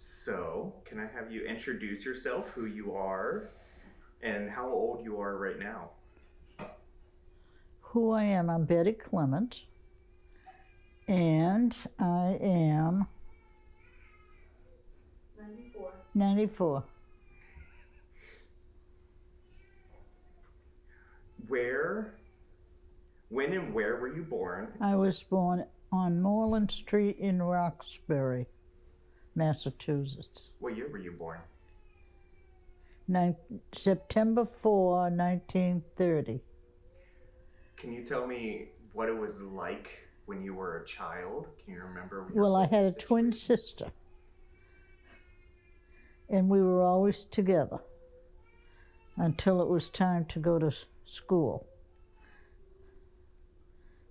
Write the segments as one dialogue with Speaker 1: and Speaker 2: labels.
Speaker 1: So, can I have you introduce yourself, who you are, and how old you are right now?
Speaker 2: Who I am, I'm Betty Clement, and I am 94.
Speaker 1: Where, when and where were you born?
Speaker 2: I was born on Moreland Street in Roxbury, Massachusetts.
Speaker 1: What year were you born?
Speaker 2: September 4, 1930.
Speaker 1: Can you tell me what it was like when you were a child? Can you remember? Your
Speaker 2: Well, I
Speaker 1: living
Speaker 2: had a twin
Speaker 1: situation?
Speaker 2: sister, and we were always together until it was time to go to school.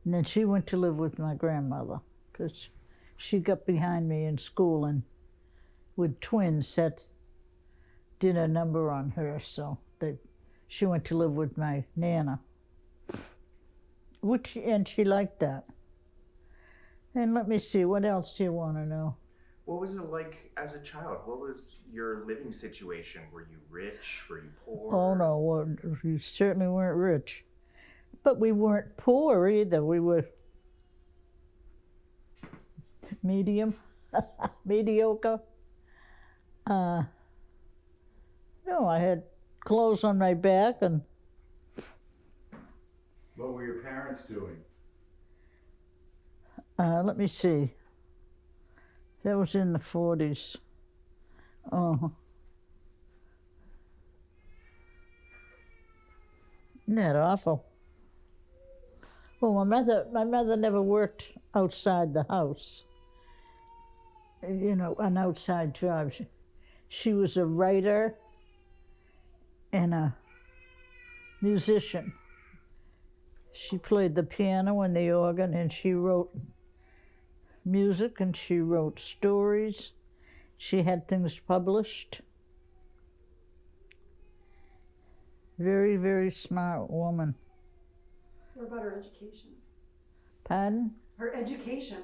Speaker 2: And then she went to live with my grandmother because she got behind me in school, and with twins, that did a number on her. So she went to live with my Nana, and she liked that. And let me see, what else do you want to know?
Speaker 1: What was it like as a child? What was your living situation? Were you rich? Were you poor?
Speaker 2: Oh no, well, we certainly weren't rich, but we weren't poor either. We were medium, mediocre. No, I had clothes on my back, and
Speaker 3: What were your parents doing?
Speaker 2: let me see. That was in the 40s. Oh. Isn't that awful? Well, my mother never worked outside the house. You know, an outside job. She was a writer and a musician. She played the piano and the organ, and she wrote music, and she wrote stories. She had things published. Very, very smart woman.
Speaker 4: What about her education?
Speaker 2: Pardon?
Speaker 4: Her education.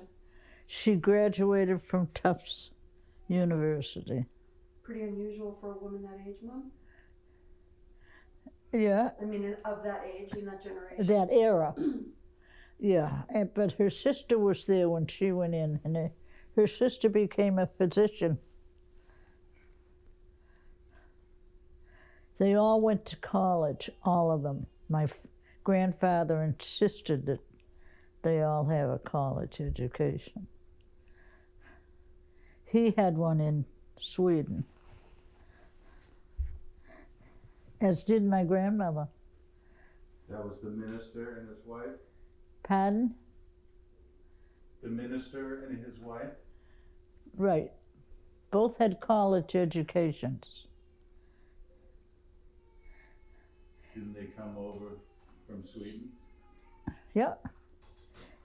Speaker 2: She graduated from Tufts University.
Speaker 4: Pretty unusual for a woman that age, Mom.
Speaker 2: Yeah,
Speaker 4: I mean, of that age, in that generation.
Speaker 2: that era. Yeah, but her sister was there when she went in, and her sister became a physician. They all went to college, all of them. My grandfather insisted that they all have a college education. He had one in Sweden, as did my grandmother.
Speaker 3: That was the minister and his wife?
Speaker 2: Pardon?
Speaker 3: The minister and his wife?
Speaker 2: Right. Both had college educations.
Speaker 3: Didn't they come over from Sweden?
Speaker 2: Yeah.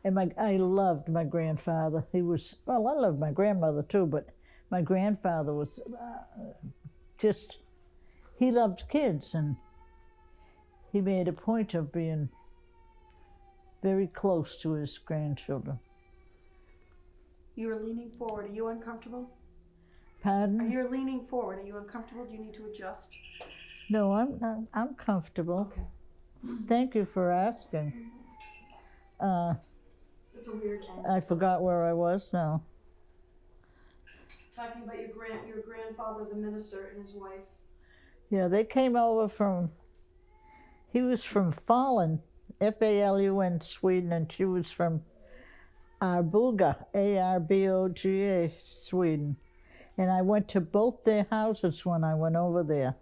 Speaker 2: And I loved my grandfather. He was, well, I loved my grandmother too, but my grandfather was he loved kids, and he made a point of being very close to his grandchildren.
Speaker 4: You are leaning forward. Are you uncomfortable?
Speaker 2: Pardon?
Speaker 4: You're leaning forward. Are you uncomfortable? Do you need to adjust?
Speaker 2: No, I'm comfortable.
Speaker 4: Okay.
Speaker 2: Thank you for asking.
Speaker 4: It's a weird angle.
Speaker 2: I forgot where I was now.
Speaker 4: Talking about your grandfather, the minister, and his wife.
Speaker 2: Yeah, they came over he was from Falun, Falun, Sweden, and she was from Arboga, Arboga, Sweden. And I went to both their houses when I went over there.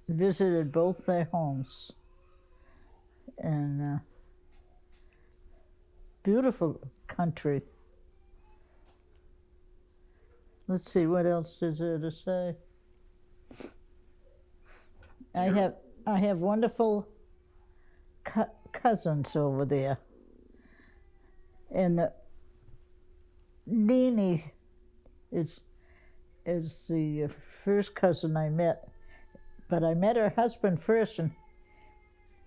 Speaker 2: Visited both their homes. And beautiful country. Let's see, what else is there to say? I have wonderful cousins over there. And the Nini is the first cousin I met. But I met her husband first, and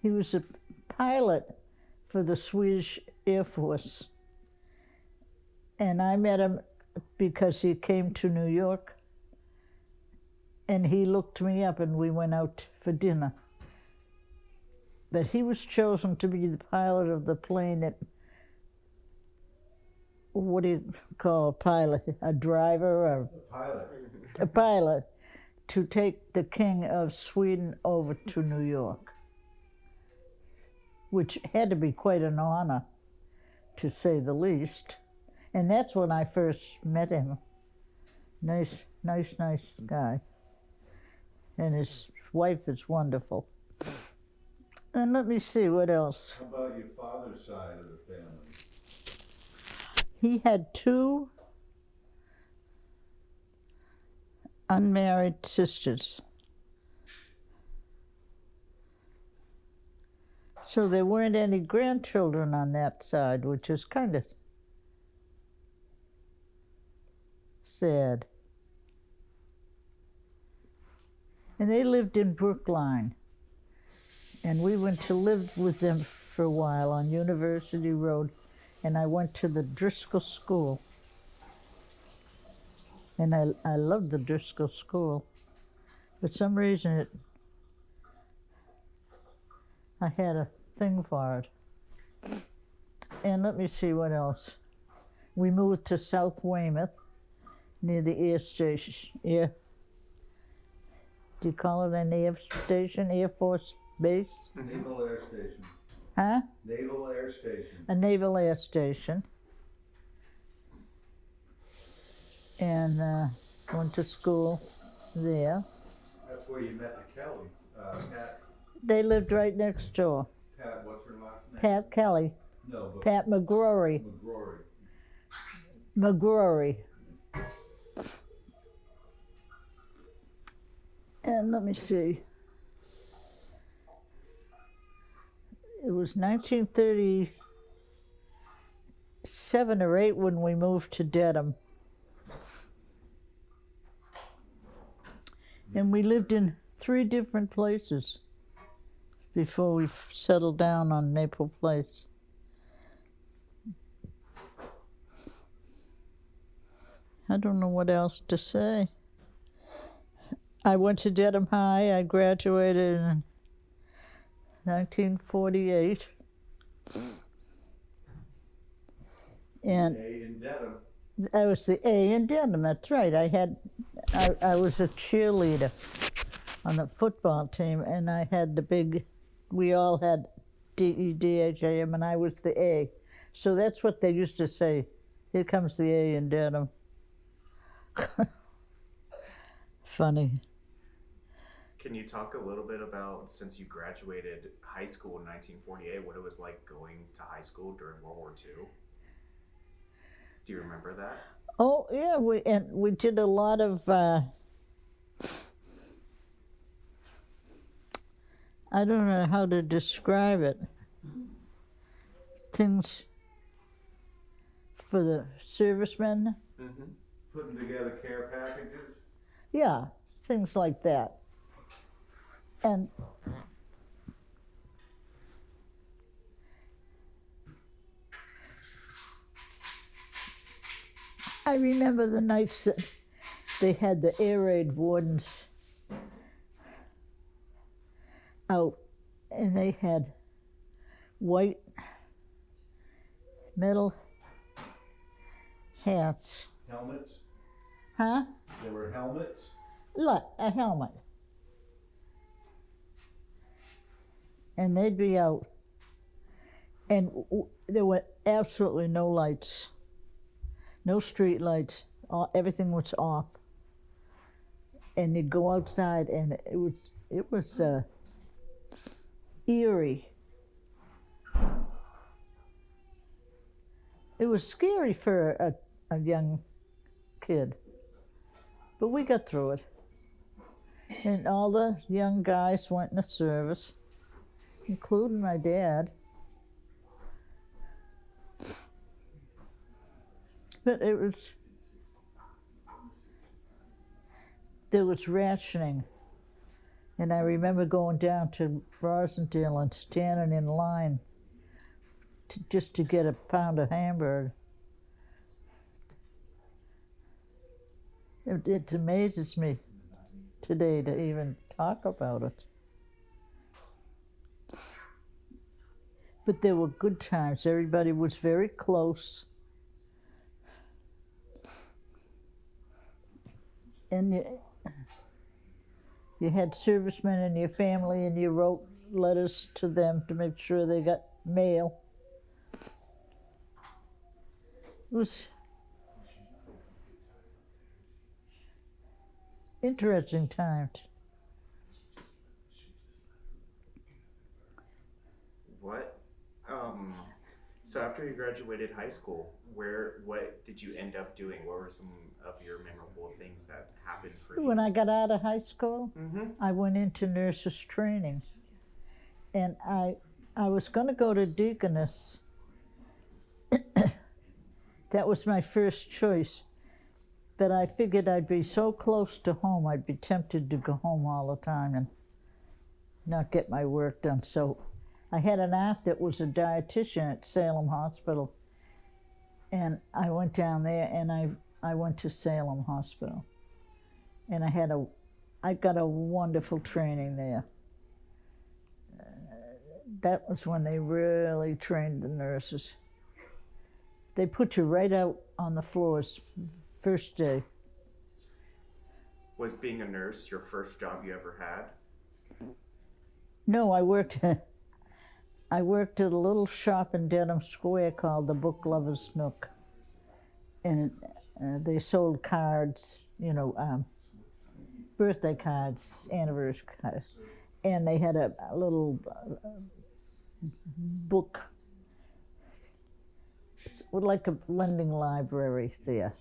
Speaker 2: he was a pilot for the Swedish Air Force. And I met him because he came to New York and he looked me up and we went out for dinner. But he was chosen to be the pilot of the plane that, what do you call a pilot? A driver or
Speaker 3: Pilot.
Speaker 2: a pilot to take the King of Sweden over to New York, which had to be quite an honor, to say the least. And that's when I first met him. Nice guy. And his wife is wonderful. And let me see what else.
Speaker 3: How about your father's side of the family?
Speaker 2: He had 2 unmarried sisters. So there weren't any grandchildren on that side, which is kind of sad. And they lived in Brookline. And we went to live with them for a while on University Road. And I went to the Driscoll School. And I loved the Driscoll School. For some reason, I had a thing for it. And let me see what else. We moved to South Weymouth, near the air station. Do you call it an air station? Air Force Base?
Speaker 3: Naval Air Station.
Speaker 2: Huh?
Speaker 3: Naval Air Station.
Speaker 2: A naval air station. And went to school there.
Speaker 3: That's where you met the Kelly. Pat,
Speaker 2: They lived right next door.
Speaker 3: what's her last name?
Speaker 2: Pat Kelly,
Speaker 3: No, but
Speaker 2: Pat McGrory.
Speaker 3: McGrory.
Speaker 2: And let me see. It was 1937 or 8 when we moved to Dedham. And we lived in 3 different places before we settled down on Maple Place. I don't know what else to say. I went to Dedham High. I graduated in 1948. And
Speaker 3: A in Dedham.
Speaker 2: I was the A in Dedham, that's right. I was a cheerleader on the football team, and I had we all had DEDHAM, and I was the A. So that's what they used to say. Here comes the A in Dedham. Funny.
Speaker 1: Can you talk a little bit about, since you graduated high school in 1948, what it was like going to high school during World War II? Do you remember that?
Speaker 2: Oh yeah, we did a lot of. I don't know how to describe it. Things for the servicemen.
Speaker 1: Mm-hmm.
Speaker 3: Putting together care packages.
Speaker 2: Yeah, things like that. And I remember the nights that they had the air raid wardens out, and they had white metal hats.
Speaker 3: Helmets.
Speaker 2: Huh?
Speaker 3: There were helmets.
Speaker 2: Look, a helmet. And they'd be out, and there were absolutely no lights, no street lights. Everything was off, and they'd go outside, and it was eerie. It was scary for a young kid, but we got through it. And all the young guys went in the service, including my dad. But there was rationing. And I remember going down to Rosendale and standing in line just to get a pound of hamburger. It amazes me today to even talk about it. But there were good times. Everybody was very close. And you had servicemen in your family, and you wrote letters to them to make sure they got mail. It was interesting times.
Speaker 1: What? So after you graduated high school, what did you end up doing? What were some of your memorable things that happened for you?
Speaker 2: When I got out of high school,
Speaker 1: Mm-hmm.
Speaker 2: I went into nurses training, and I was going to go to deaconess. That was my first choice, but I figured I'd be so close to home, I'd be tempted to go home all the time and not get my work done. So I had an aunt that was a dietitian at Salem Hospital, and I went down there, and I went to Salem Hospital, and I got a wonderful training there. That was when they really trained the nurses. They put you right out on the floors first day.
Speaker 1: Was being a nurse your first job you ever had?
Speaker 2: No, I worked at a little shop in Dedham Square called the Book Lovers Nook, and they sold cards, birthday cards, anniversary cards, and they had a little book, like a lending library there.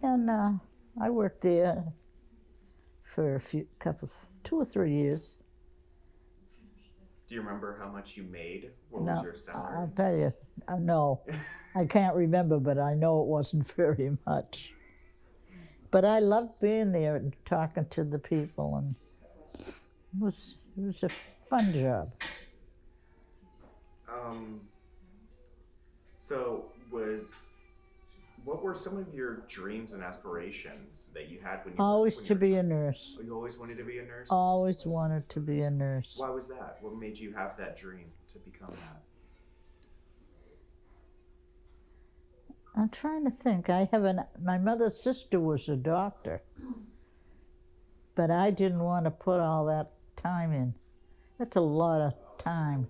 Speaker 2: And I worked there for 2 or 3 years.
Speaker 1: Do you remember how much you made? What
Speaker 2: No,
Speaker 1: was your salary?
Speaker 2: I'll tell you, no, I can't remember, but I know it wasn't very much. But I loved being there and talking to the people, and it was a fun job.
Speaker 1: So what were some of your dreams and aspirations that you had when you
Speaker 2: Always
Speaker 1: when
Speaker 2: to
Speaker 1: you were
Speaker 2: be a nurse.
Speaker 1: You always wanted to be a nurse?
Speaker 2: Always wanted to be a nurse.
Speaker 1: Why was that? What made you have that dream to become that?
Speaker 2: I'm trying to think. My mother's sister was a doctor, but I didn't want to put all that time in. That's a lot of time.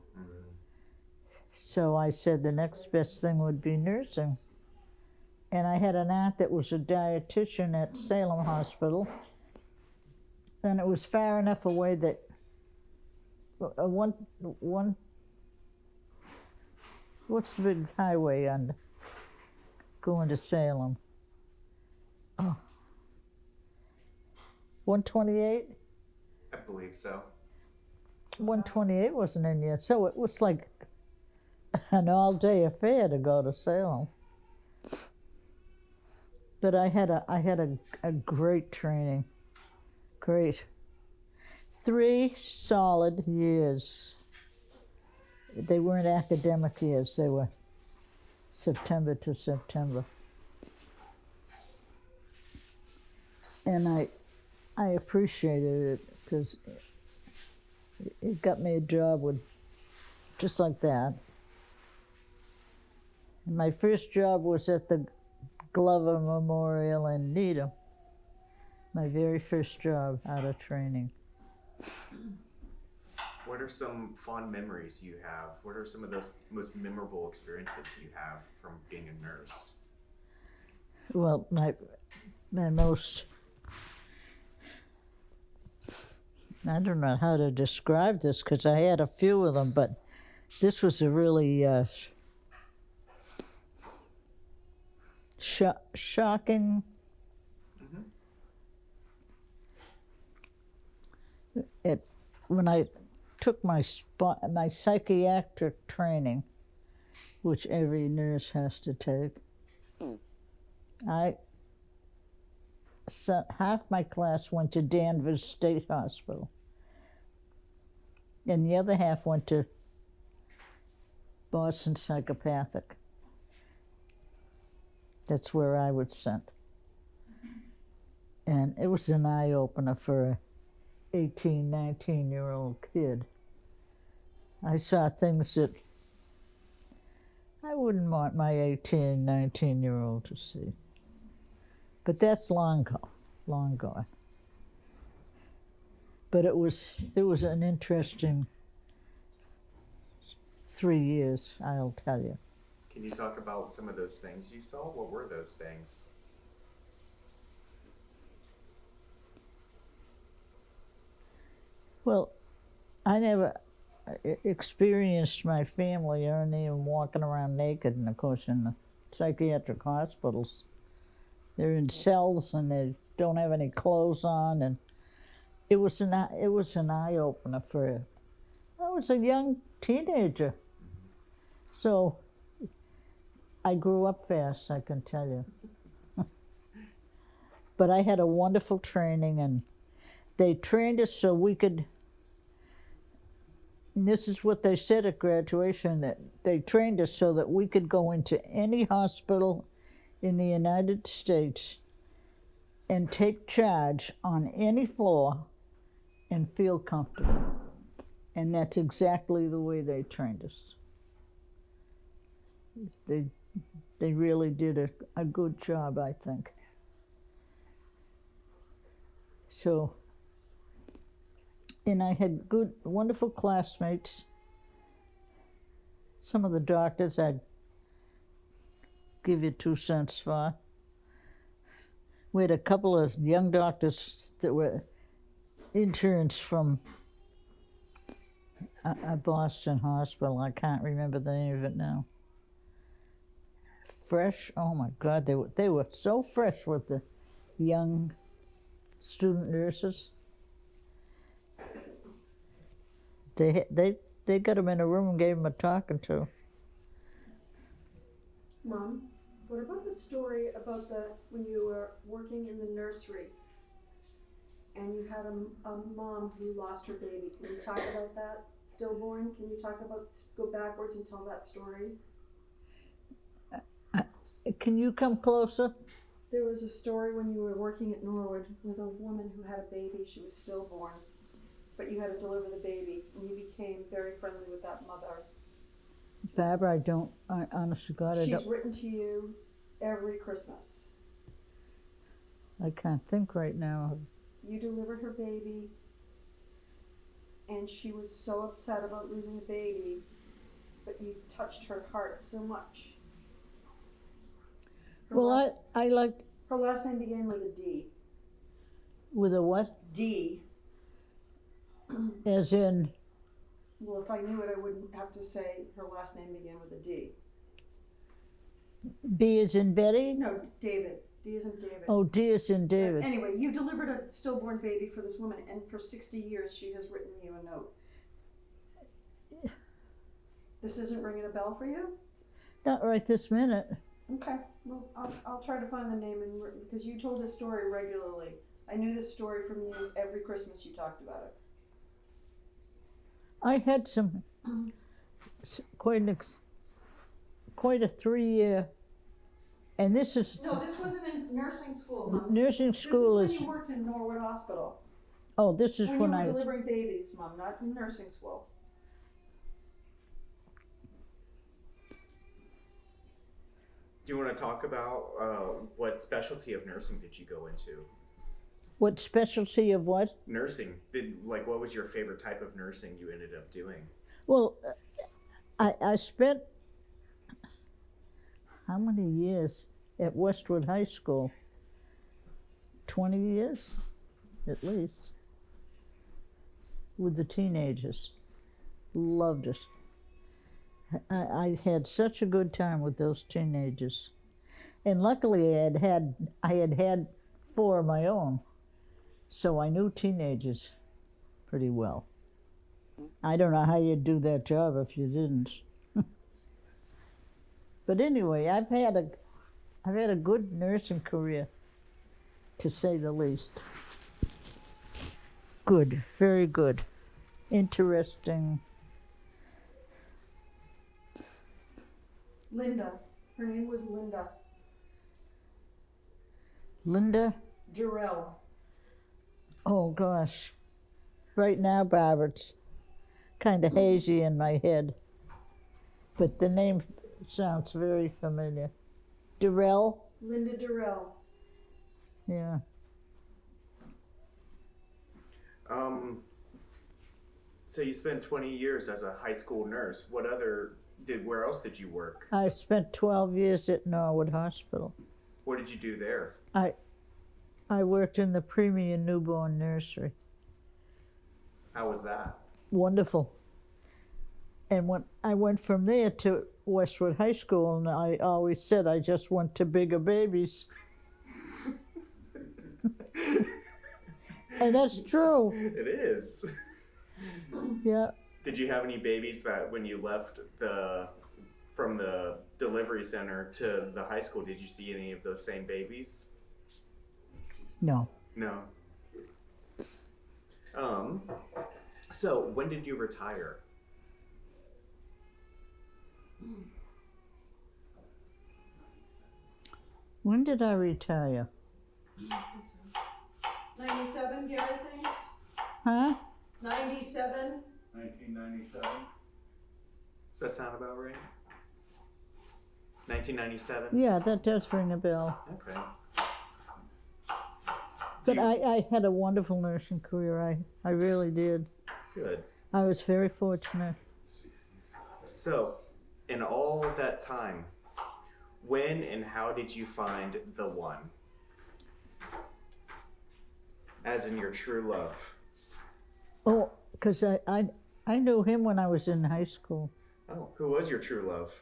Speaker 2: So I said the next best thing would be nursing. And I had an aunt that was a dietitian at Salem Hospital, and it was far enough away that what's the big highway on going to Salem? 128?
Speaker 1: I believe so.
Speaker 2: 128 wasn't in yet, so it was like an all-day affair to go to Salem. But I had a great training. Great. 3 solid years. They weren't academic years, they were September to September. And I appreciated it because it got me a job with just like that. And my first job was at the Glover Memorial in Needham. My very first job out of training.
Speaker 1: What are some fond memories you have? What are some of those most memorable experiences you have from being a nurse?
Speaker 2: Well, my most, I don't know how to describe this because I had a few of them, but this was a really shocking. When I took my psychiatric training, which every nurse has to take, half my class went to Danvers State Hospital, and the other half went to Boston Psychopathic. That's where I was sent. And it was an eye-opener for a 18, 19-year-old kid. I saw things that I wouldn't want my 18, 19-year-old to see. But that's long gone. But it was an interesting 3 years, I'll tell you.
Speaker 1: Can you talk about some of those things you saw? What were those things?
Speaker 2: Well, I never experienced my family or even walking around naked. And of course, in the psychiatric hospitals, they're in cells and they don't have any clothes on. And it was an eye opener for. I was a young teenager, so I grew up fast, I can tell you. But I had a wonderful training, and they trained us so we could. And this is what they said at graduation, that they trained us so that we could go into any hospital in the United States and take charge on any floor and feel comfortable. And that's exactly the way they trained us. They really did a good job, I think. So, and I had good, wonderful classmates. Some of the doctors I'd give you 2 cents for. We had a couple of young doctors that were interns from a Boston hospital. I can't remember the name of it now. Fresh, oh my God, they were so fresh with the young student nurses. They got them in a room and gave them a talking to.
Speaker 4: Mom, what about the story about when you were working in the nursery and you had a mom who lost her baby? Can you talk about that? Stillborn? Can you go backwards and tell that story?
Speaker 2: Can you come closer?
Speaker 4: There was a story when you were working at Norwood with a woman who had a baby. She was stillborn, but you had to deliver the baby, and you became very friendly with that mother.
Speaker 2: Barbara, I honest to God, I don't.
Speaker 4: She's written to you every Christmas.
Speaker 2: I can't think right now.
Speaker 4: You delivered her baby, and she was so upset about losing the baby, but you touched her heart so much.
Speaker 2: I liked.
Speaker 4: Her last name began with a D.
Speaker 2: With a what?
Speaker 4: D.
Speaker 2: As in?
Speaker 4: Well, if I knew it, I wouldn't have to say her last name began with a D.
Speaker 2: B as in Betty?
Speaker 4: No, David. D as in David.
Speaker 2: Oh, D as in David.
Speaker 4: Anyway, you delivered a stillborn baby for this woman, and for 60 years she has written you a note. This isn't ringing a bell for you?
Speaker 2: Not right this minute.
Speaker 4: Okay, well, I'll try to find the name, because you told this story regularly. I knew this story from you every Christmas you talked about it.
Speaker 2: I had quite a 3-year, and this is.
Speaker 4: No, this wasn't in nursing school, Mom.
Speaker 2: Nursing school
Speaker 4: This is when you worked in Norwood Hospital.
Speaker 2: Oh, this is when
Speaker 4: you were delivering babies, Mom, not in nursing school.
Speaker 1: Do you want to talk about what specialty of nursing did you go into?
Speaker 2: What specialty of what?
Speaker 1: Nursing. What was your favorite type of nursing you ended up doing?
Speaker 2: Well, I spent how many years at Westwood High School? 20 years, at least, with the teenagers. Loved it. I had such a good time with those teenagers, and luckily I had had 4 of my own, so I knew teenagers pretty well. I don't know how you'd do that job if you didn't. But anyway, I've had a good nursing career, to say the least. Good, very good, interesting.
Speaker 4: Linda. Her name was Linda.
Speaker 2: Linda?
Speaker 4: Jarrell.
Speaker 2: Oh gosh. Right now, Barbara, it's kind of hazy in my head. But the name sounds very familiar. Durrell?
Speaker 4: Linda Jarrell.
Speaker 2: Yeah.
Speaker 1: So you spent 20 years as a high school nurse. Where else did you work?
Speaker 2: I spent 12 years at Norwood Hospital.
Speaker 1: What did you do there?
Speaker 2: I worked in the premium newborn nursery.
Speaker 1: How was that?
Speaker 2: Wonderful. And when I went from there to Westwood High School, and I always said I just went to bigger babies. And that's true.
Speaker 1: It is.
Speaker 2: Yeah.
Speaker 1: Did you have any babies that when you left from the delivery center to the high school, did you see any of those same babies?
Speaker 2: No.
Speaker 1: No. So when did you retire?
Speaker 2: When did I retire?
Speaker 4: 97, Gary thinks?
Speaker 2: Huh?
Speaker 4: 97?
Speaker 3: 1997?
Speaker 1: Does that sound about right? 1997?
Speaker 2: Yeah, that does ring a bell.
Speaker 1: Okay.
Speaker 2: But I had a wonderful nursing career. I really did.
Speaker 1: Good.
Speaker 2: I was very fortunate.
Speaker 1: So, in all of that time, when and how did you find the one? As in your true love.
Speaker 2: Oh, because I knew him when I was in high school.
Speaker 1: Oh, who was your true love?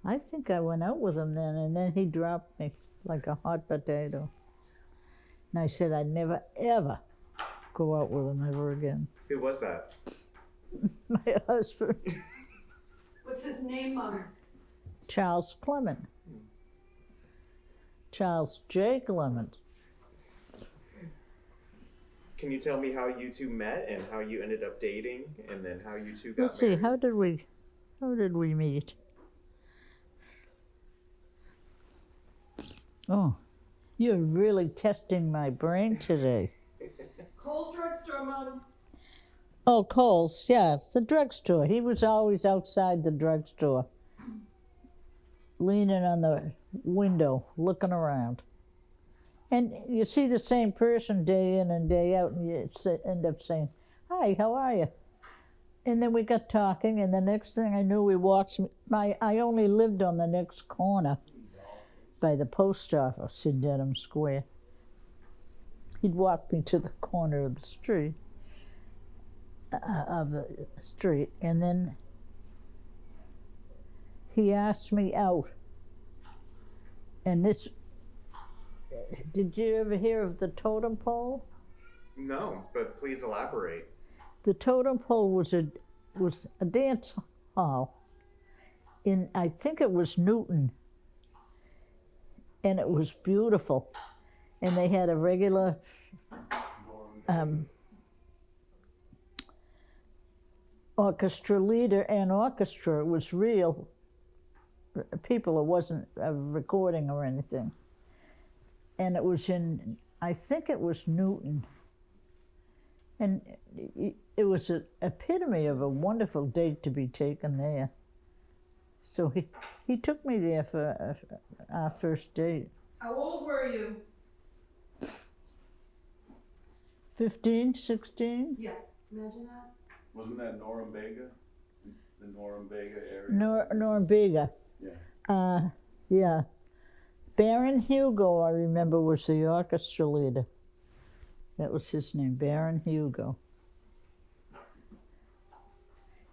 Speaker 2: I think I went out with him then, and then he dropped me like a hot potato. And I said I'd never, ever go out with him ever again.
Speaker 1: Who was that?
Speaker 2: My husband,
Speaker 4: What's his name, Mom?
Speaker 2: Charles Clement. Charles J. Clement.
Speaker 1: Can you tell me how you two met and how you ended up dating and then how you two got
Speaker 2: Let's see,
Speaker 1: married?
Speaker 2: how did we meet? Oh, you're really testing my brain today.
Speaker 4: Cole's Drugstore, Mom.
Speaker 2: Oh, Cole's, yeah, the drugstore. He was always outside the drugstore, leaning on the window, looking around. And you see the same person day in and day out, and you end up saying, "Hi, how are you?" And then we got talking, and the next thing I knew, we walked. I only lived on the next corner by the post office in Dedham Square. He'd walk me to the corner of the street, and then he asked me out. And this, did you ever hear of the totem pole?
Speaker 1: No, but please elaborate.
Speaker 2: The totem pole was a dance hall in, I think it was Newton, and it was beautiful. And they had a regular orchestra leader and orchestra. It was real people. It wasn't a recording or anything. And it was in, I think it was Newton. And it was an epitome of a wonderful date to be taken there. So he took me there for our first date.
Speaker 4: How old were you?
Speaker 2: 15, 16?
Speaker 4: Yeah, imagine that.
Speaker 3: Wasn't that Norumbega? The Norumbega area?
Speaker 2: Norumbega.
Speaker 3: Yeah.
Speaker 2: Yeah. Baron Hugo, I remember, was the orchestra leader. That was his name, Baron Hugo.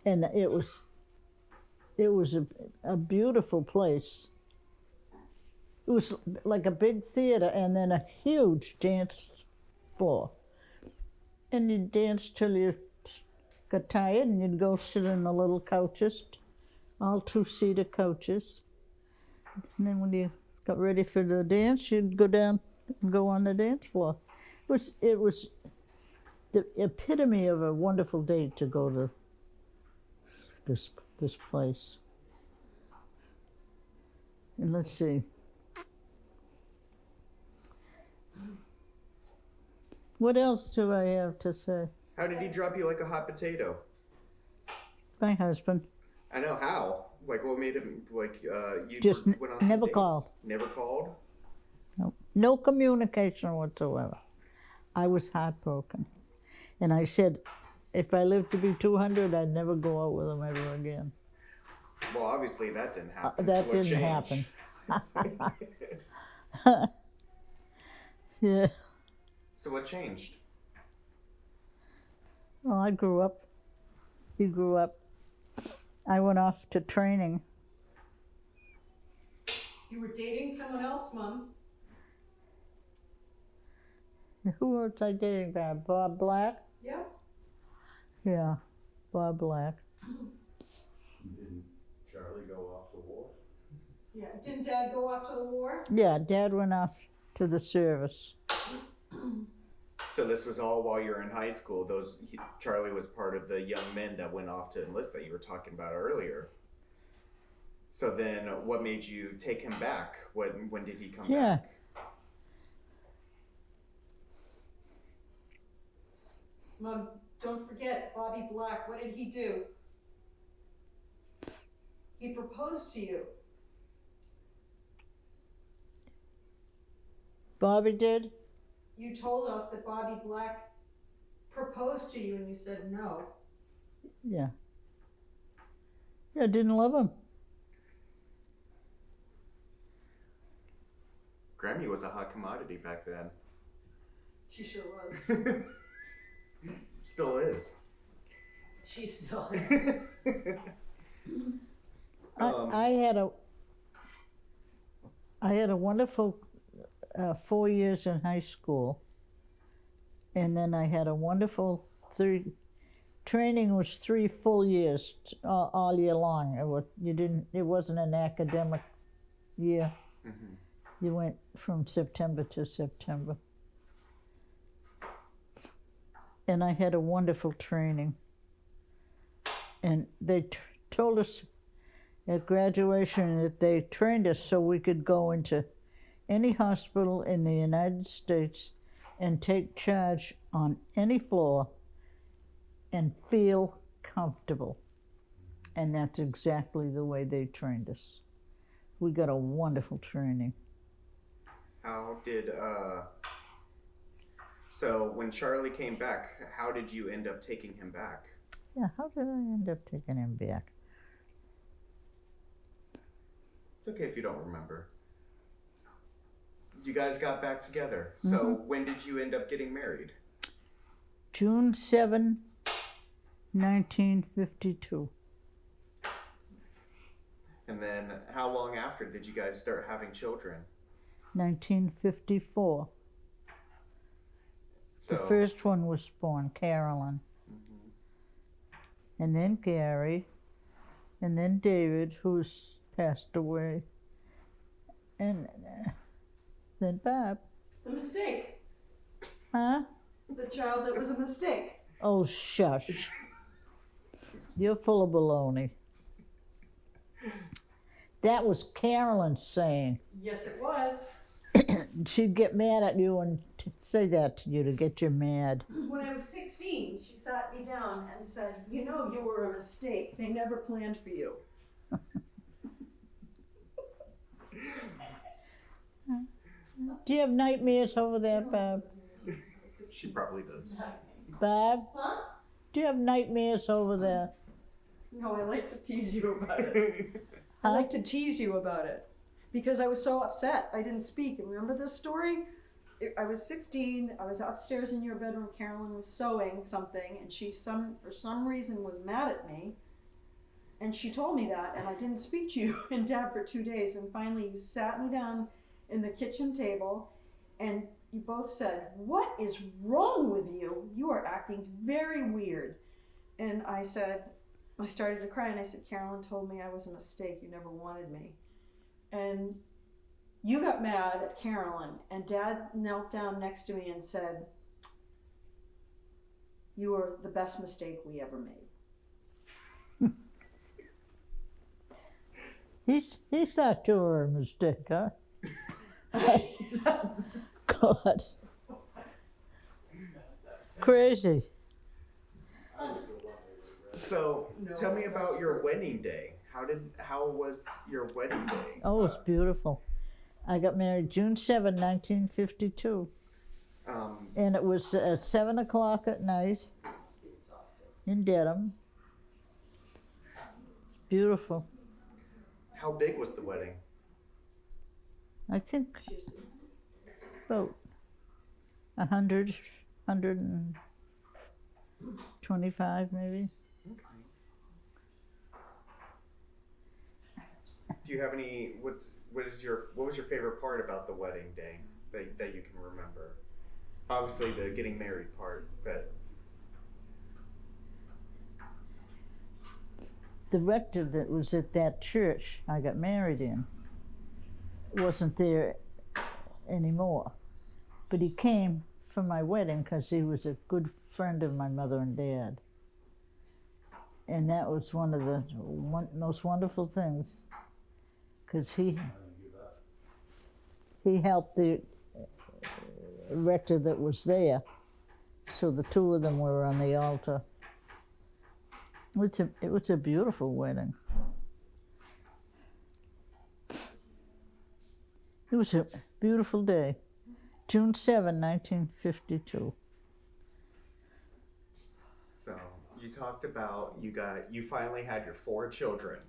Speaker 2: And it was a beautiful place. It was like a big theater and then a huge dance floor. And you'd dance till you got tired, and you'd go sit in the little couches, all two-seater couches. And then when you got ready for the dance, you'd go down and go on the dance floor. It was the epitome of a wonderful date to go to this place. And let's see. What else do I have to say?
Speaker 1: How did he drop you like a hot potato?
Speaker 2: My husband.
Speaker 1: I know how. Like, what made him like? You
Speaker 2: Just
Speaker 1: went on some
Speaker 2: never
Speaker 1: dates?
Speaker 2: called.
Speaker 1: Never called.
Speaker 2: No communication whatsoever. I was heartbroken. And I said, if I lived to be 200, I'd never go out with him ever again.
Speaker 1: Well, obviously that didn't happen.
Speaker 2: That
Speaker 1: so what
Speaker 2: didn't
Speaker 1: changed?
Speaker 2: happen. Yeah.
Speaker 1: So what changed?
Speaker 2: Well, I grew up. He grew up. I went off to training.
Speaker 4: You were dating someone else, Mom.
Speaker 2: Who was I dating back? Bob Black?
Speaker 4: Yeah.
Speaker 2: Yeah, Bob Black.
Speaker 3: Didn't Charlie go off to war?
Speaker 4: Yeah. Didn't Dad go off to the war?
Speaker 2: Yeah, Dad went off to the service.
Speaker 1: So this was all while you were in high school. Charlie was part of the young men that went off to enlist that you were talking about earlier. So then, what made you take him back? When did he come
Speaker 2: Yeah.
Speaker 1: back?
Speaker 4: Mom, don't forget Bobby Black. What did he do? He proposed to you.
Speaker 2: Bobby did?
Speaker 4: You told us that Bobby Black proposed to you and you said no.
Speaker 2: Yeah. Yeah, I didn't love him.
Speaker 1: Grammy was a hot commodity back then.
Speaker 4: She sure was.
Speaker 1: Still is.
Speaker 4: She still is.
Speaker 2: I had a wonderful 4 years in high school, and then I had a wonderful training was 3 full years all year long. It wasn't an academic year.
Speaker 1: Mm-hmm.
Speaker 2: You went from September to September. And I had a wonderful training. And they told us at graduation that they trained us so we could go into any hospital in the United States and take charge on any floor and feel comfortable. And that's exactly the way they trained us. We got a wonderful training.
Speaker 1: How did so when Charlie came back, how did you end up taking him back?
Speaker 2: Yeah, how did I end up taking him back?
Speaker 1: It's okay if you don't remember. You guys got back together. So when did you end up getting married?
Speaker 2: June 7, 1952.
Speaker 1: And then how long after did you guys start having children?
Speaker 2: 1954.
Speaker 1: So,
Speaker 2: The first one was born, Carolyn. And then Gary. And then David, who's passed away. And then Bob.
Speaker 4: The mistake.
Speaker 2: Huh?
Speaker 4: The child that was a mistake.
Speaker 2: Oh, shush. You're full of baloney. That was Carolyn saying.
Speaker 4: Yes, it was.
Speaker 2: She'd get mad at you and say that to you to get you mad.
Speaker 4: When I was 16, she sat me down and said, you know, you were a mistake. They never planned for you.
Speaker 2: Do you have nightmares over there, Bob?
Speaker 1: she probably does.
Speaker 2: Bob?
Speaker 4: Huh?
Speaker 2: Do you have nightmares over there?
Speaker 4: No, I like to tease you about it. I
Speaker 2: Huh?
Speaker 4: like to tease you about it. Because I was so upset. I didn't speak. And remember this story? I was 16. I was upstairs in your bedroom. Carolyn was sewing something. And she, for some reason, was mad at me. And she told me that. And I didn't speak to you and Dad for 2 days. And finally, you sat me down in the kitchen table. And you both said, what is wrong with you? You are acting very weird. And I started to cry. And I said, Carolyn told me I was a mistake. You never wanted me. And you got mad at Carolyn, and Dad knelt down next to me and said, you were the best mistake we ever made.
Speaker 2: He thought you were a mistake, huh? God. Crazy.
Speaker 1: So tell me about your wedding day. How was your wedding day?
Speaker 2: Oh, it's beautiful. I got married June 7, 1952. And it was at 7 o'clock at night in Dedham. Beautiful.
Speaker 1: How big was the wedding?
Speaker 2: I think about 125 maybe.
Speaker 1: Do you have any? What was your favorite part about the wedding day that you can remember? Obviously, the getting married part, but
Speaker 2: The rector that was at that church I got married in wasn't there anymore. But he came for my wedding because he was a good friend of my mother and dad. And that was one of the most wonderful things, because he helped the rector that was there. So the two of them were on the altar. It was a beautiful wedding. It was a beautiful day. June 7, 1952.
Speaker 1: so you talked about you finally had your 4 children.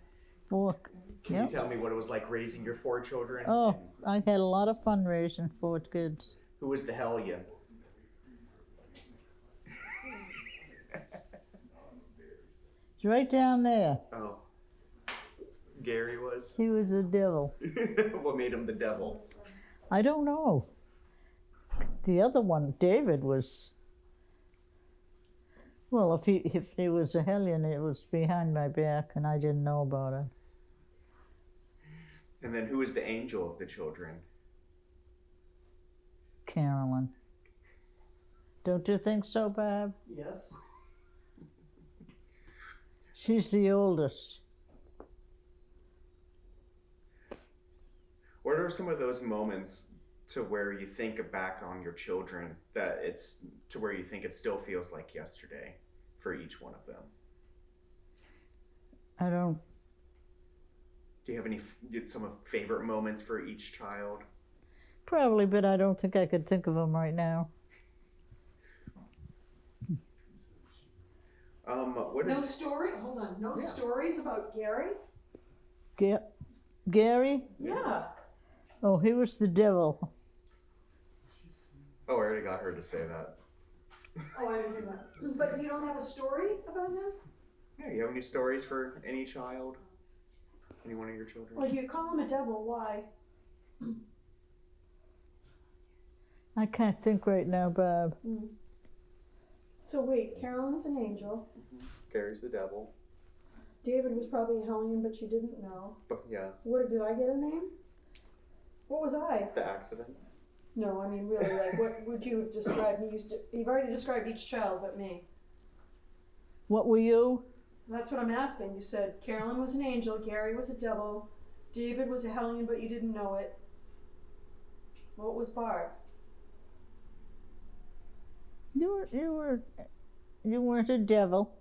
Speaker 2: Four.
Speaker 1: Can
Speaker 2: Yep.
Speaker 1: you tell me what it was like raising your 4 children?
Speaker 2: Oh,
Speaker 1: And
Speaker 2: I had a lot of fun raising 4 kids.
Speaker 1: who was the hellion?
Speaker 2: It's right down there.
Speaker 1: Oh, Gary was.
Speaker 2: He was the devil.
Speaker 1: What made him the devil?
Speaker 2: I don't know. The other one, David, was. Well, if he was a hellion, it was behind my back, and I didn't know about it.
Speaker 1: And then who was the angel of the children?
Speaker 2: Carolyn. Don't you think so, Bob?
Speaker 4: Yes.
Speaker 2: She's the oldest.
Speaker 1: What are some of those moments to where you think back on your children that it's to where you think it still feels like yesterday for each one of them?
Speaker 2: I don't.
Speaker 1: Do you have any some favorite moments for each child?
Speaker 2: Probably, but I don't think I could think of them right now.
Speaker 1: What
Speaker 4: No
Speaker 1: is
Speaker 4: story? Hold on. No
Speaker 1: Yeah.
Speaker 4: stories about Gary?
Speaker 2: Gary?
Speaker 4: Yeah.
Speaker 2: Oh, he was the devil.
Speaker 1: Oh, I already got her to say that.
Speaker 4: Oh, I didn't hear that. But you don't have a story about him?
Speaker 1: Yeah, you have any stories for any child? Any one of your children?
Speaker 4: Well, if you call him a devil, why?
Speaker 2: I can't think right now, Bob.
Speaker 4: So wait, Carolyn's an angel.
Speaker 1: Gary's the devil.
Speaker 4: David was probably a hellion, but you didn't know.
Speaker 1: But yeah,
Speaker 4: What did I get a name? What was I?
Speaker 1: the accident.
Speaker 4: No, I mean really, like what would you have described me? You've already described each child but me.
Speaker 2: What were you?
Speaker 4: That's what I'm asking. You said Carolyn was an angel, Gary was a devil, David was a hellion, but you didn't know it. What was Barb?
Speaker 2: You weren't a devil.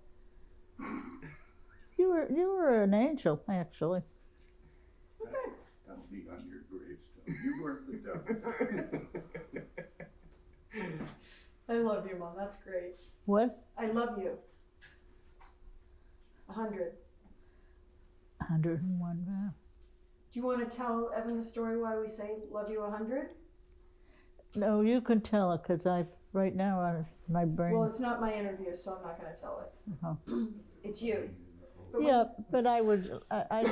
Speaker 2: You were an angel, actually.
Speaker 4: Okay.
Speaker 3: That'll be on your gravestone. You weren't the devil.
Speaker 4: I love you, Mom. That's great.
Speaker 2: What?
Speaker 4: I love you. 100.
Speaker 2: 101, Bob.
Speaker 4: Do you want to tell Evan the story why we say love you 100?
Speaker 2: No, you can tell it, because right now, my brain.
Speaker 4: Well, it's not my interview, so I'm not going to tell it.
Speaker 2: Uh-huh.
Speaker 4: It's you. But
Speaker 2: Yeah, but I'd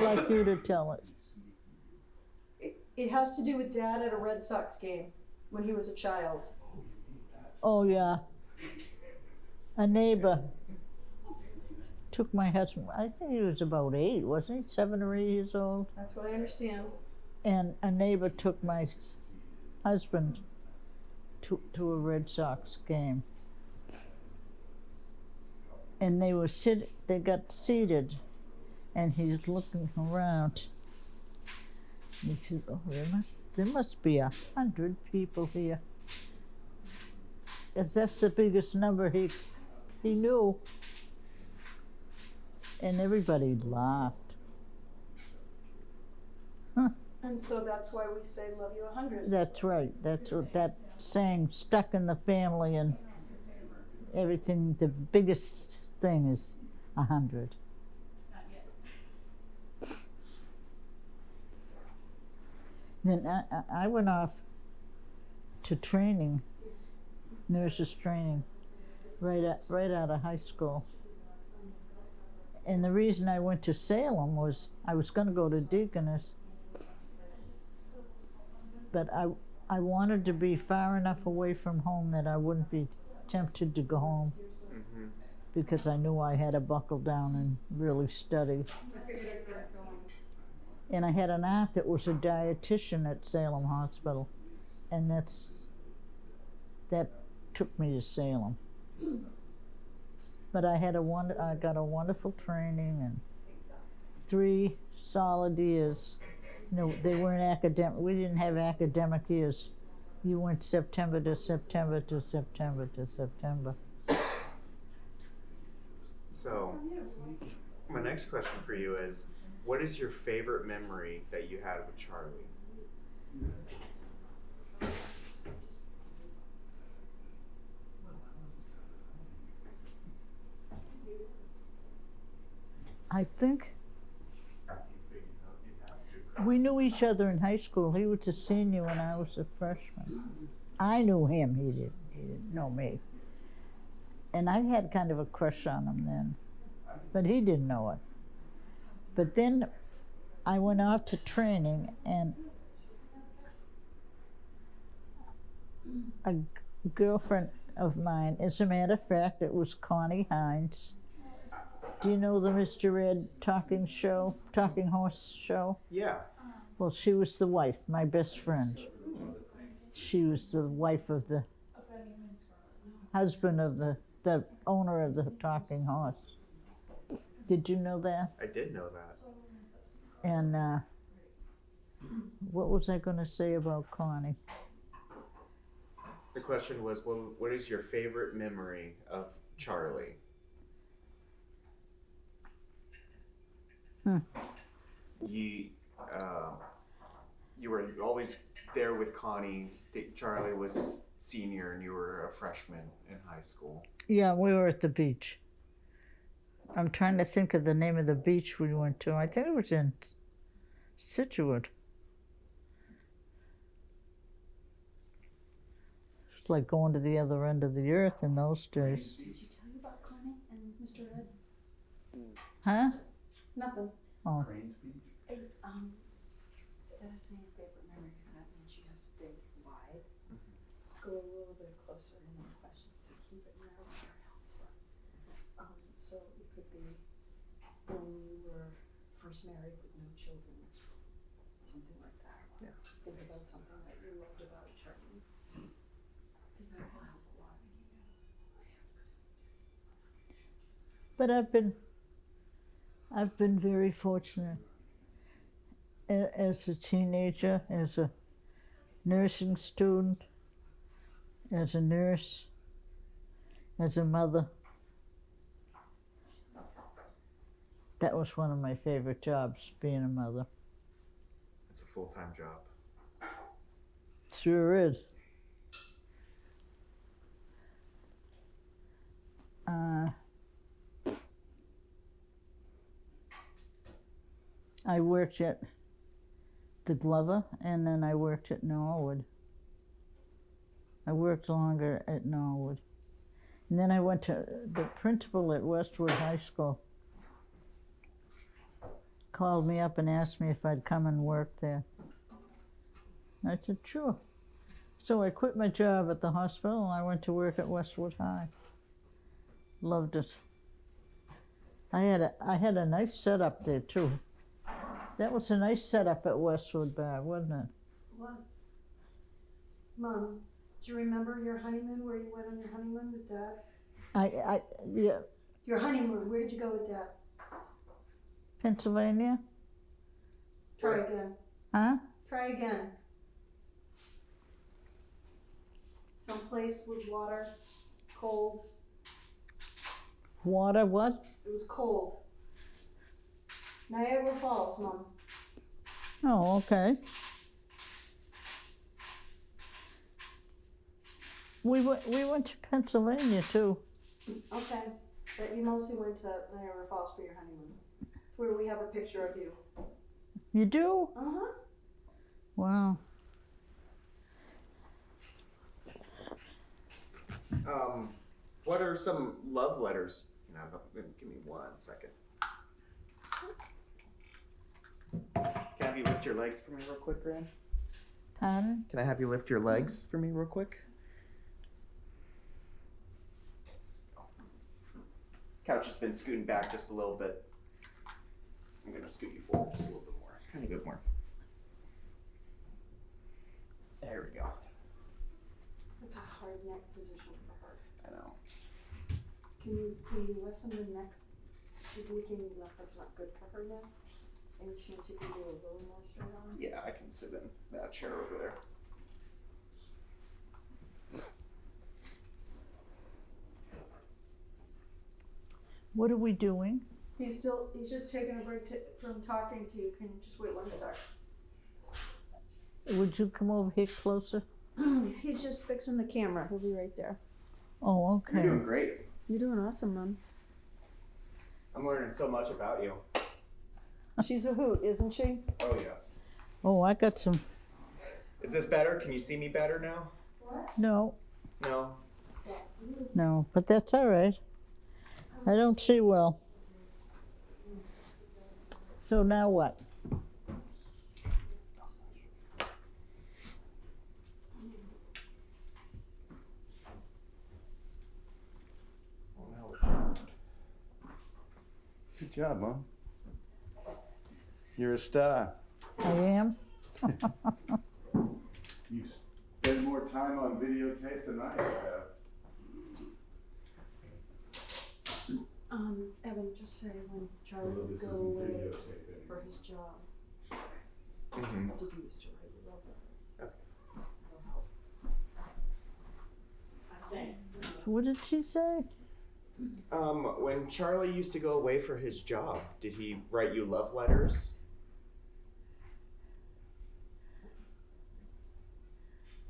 Speaker 2: like you to tell it.
Speaker 4: It has to do with Dad at a Red Sox game when he was a child.
Speaker 2: Oh, yeah. A neighbor took my husband, I think he was about 8, wasn't he? 7 or 8 years old.
Speaker 4: That's what I understand.
Speaker 2: And a neighbor took my husband to a Red Sox game. And they got seated, and he's looking around, He said, "Oh, there must be 100 people here." 'Cause that's the biggest number he knew. And everybody laughed.
Speaker 4: And so that's why we say love you 100.
Speaker 2: That's right. That's what that saying stuck in the family, and everything. The biggest thing is 100. Then I went off to training, nurses training, right out of high school. And the reason I went to Salem was I was going to go to Deaconess, but I wanted to be far enough away from home that I wouldn't be tempted to go home, because I knew I had to buckle down and really study. And I had an aunt that was a dietitian at Salem Hospital, and that took me to Salem. But I got a wonderful training, and 3 solid years. No, they weren't academic. We didn't have academic years. You went September to September to September to September.
Speaker 1: So, my next question for you is, what is your favorite memory that you had with Charlie?
Speaker 2: I think we knew each other in high school. He was a senior when I was a freshman. I knew him. He didn't know me. And I had kind of a crush on him then, but he didn't know it. But then I went off to training, and a girlfriend of mine, as a matter of fact, it was Connie Hines. Do you know the Mr. Ed talking horse show?
Speaker 1: Yeah.
Speaker 2: Well, she was the wife, my best friend. She was the wife of the husband of the owner of the talking horse. Did you know that?
Speaker 1: I did know that.
Speaker 2: And what was I going to say about Connie?
Speaker 1: The question was, what is your favorite memory of Charlie? You were always there with Connie. Charlie was a senior and you were a freshman in high school.
Speaker 2: Yeah, we were at the beach. I'm trying to think of the name of the beach we went to. I think it was in Scituate. It's like going to the other end of the earth in those days.
Speaker 4: Did you tell you about Connie and Mr. Ed?
Speaker 2: Huh?
Speaker 4: Nothing.
Speaker 2: Oh.
Speaker 3: Crane's Beach?
Speaker 5: Instead of saying favorite memory, because that means she has to think wide, go a little bit closer in the questions to keep it narrow. So it could be when you were first married with no children, something like that.
Speaker 1: Yeah.
Speaker 5: Think about something that you loved about each other, because that will help a lot.
Speaker 2: But I've been very fortunate. As a teenager, as a nursing student, as a nurse, as a mother. That was one of my favorite jobs, being a mother.
Speaker 1: It's a full-time job.
Speaker 2: Sure is. I worked at the Glover, and then I worked at Norwood. I worked longer at Norwood. And then I went to the principal at Westwood High School. Called me up and asked me if I'd come and work there. I said, sure. So I quit my job at the hospital and I went to work at Westwood High. Loved it. I had a nice setup there too. That was a nice setup at Westwood Bar, wasn't it?
Speaker 4: It was. Mom, do you remember your honeymoon, where you went on your honeymoon with Dad?
Speaker 2: Yeah,
Speaker 4: Your honeymoon, where did you go with Dad?
Speaker 2: Pennsylvania?
Speaker 4: Try again.
Speaker 2: Huh?
Speaker 4: Try again. Someplace with water, cold.
Speaker 2: Water, what?
Speaker 4: It was cold. Niagara Falls, Mom.
Speaker 2: Oh, okay. We went to Pennsylvania too.
Speaker 4: Okay, but you mostly went to Niagara Falls for your honeymoon. It's where we have a picture of you.
Speaker 2: You do?
Speaker 4: Uh-huh.
Speaker 2: Wow.
Speaker 1: What are some love letters? Give me 1 second. Can I have you lift your legs for me real quick, Gran?
Speaker 2: Pardon?
Speaker 1: Can I have you lift your legs for me real quick? Couch has been scooting back just a little bit. I'm gonna scoot you forward just a little bit more. Kind of bit more. There we go.
Speaker 4: That's a hard neck position for her.
Speaker 1: I know.
Speaker 4: Can you lessen the neck? She's looking left. That's not good for her neck. Any chance you can do a little more straight on?
Speaker 1: Yeah, I can sit in that chair over there.
Speaker 2: What are we doing?
Speaker 4: He's just taking a break from talking to you. Can you just wait 1 sec?
Speaker 2: Would you come over here closer?
Speaker 4: He's just fixing the camera. He'll be right there.
Speaker 2: Oh, okay.
Speaker 1: You're doing great.
Speaker 4: You're doing awesome, Mom.
Speaker 1: I'm learning so much about you.
Speaker 4: She's a hoot, isn't she?
Speaker 1: Oh, yes.
Speaker 2: Oh, I got some.
Speaker 1: Is this better? Can you see me better now?
Speaker 2: No,
Speaker 1: No?
Speaker 2: no, but that's all right. I don't see well. So now what?
Speaker 3: Good job, Mom. You're a star.
Speaker 2: I am?
Speaker 3: You spend more time on videotape than I have.
Speaker 4: Evan, just say when Charlie
Speaker 3: Although
Speaker 4: would
Speaker 3: this
Speaker 4: go
Speaker 3: isn't
Speaker 4: away
Speaker 3: videotape
Speaker 4: for
Speaker 3: anymore.
Speaker 4: his job.
Speaker 1: Mm-hmm.
Speaker 4: Did you used to write your love letters?
Speaker 1: Okay.
Speaker 4: That'll help. I think.
Speaker 2: What did she say?
Speaker 1: When Charlie used to go away for his job, did he write you love letters?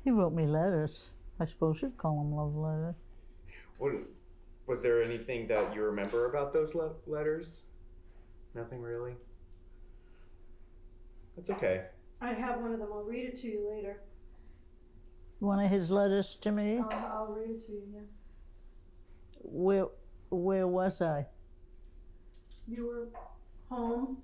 Speaker 2: He wrote me letters. I suppose you'd call them love letters.
Speaker 1: Was there anything that you remember about those letters? Nothing really? That's okay.
Speaker 4: I have one of them. I'll read it to you later.
Speaker 2: One of his letters to me?
Speaker 4: I'll read it to you, yeah.
Speaker 2: Where was I?
Speaker 4: You were home,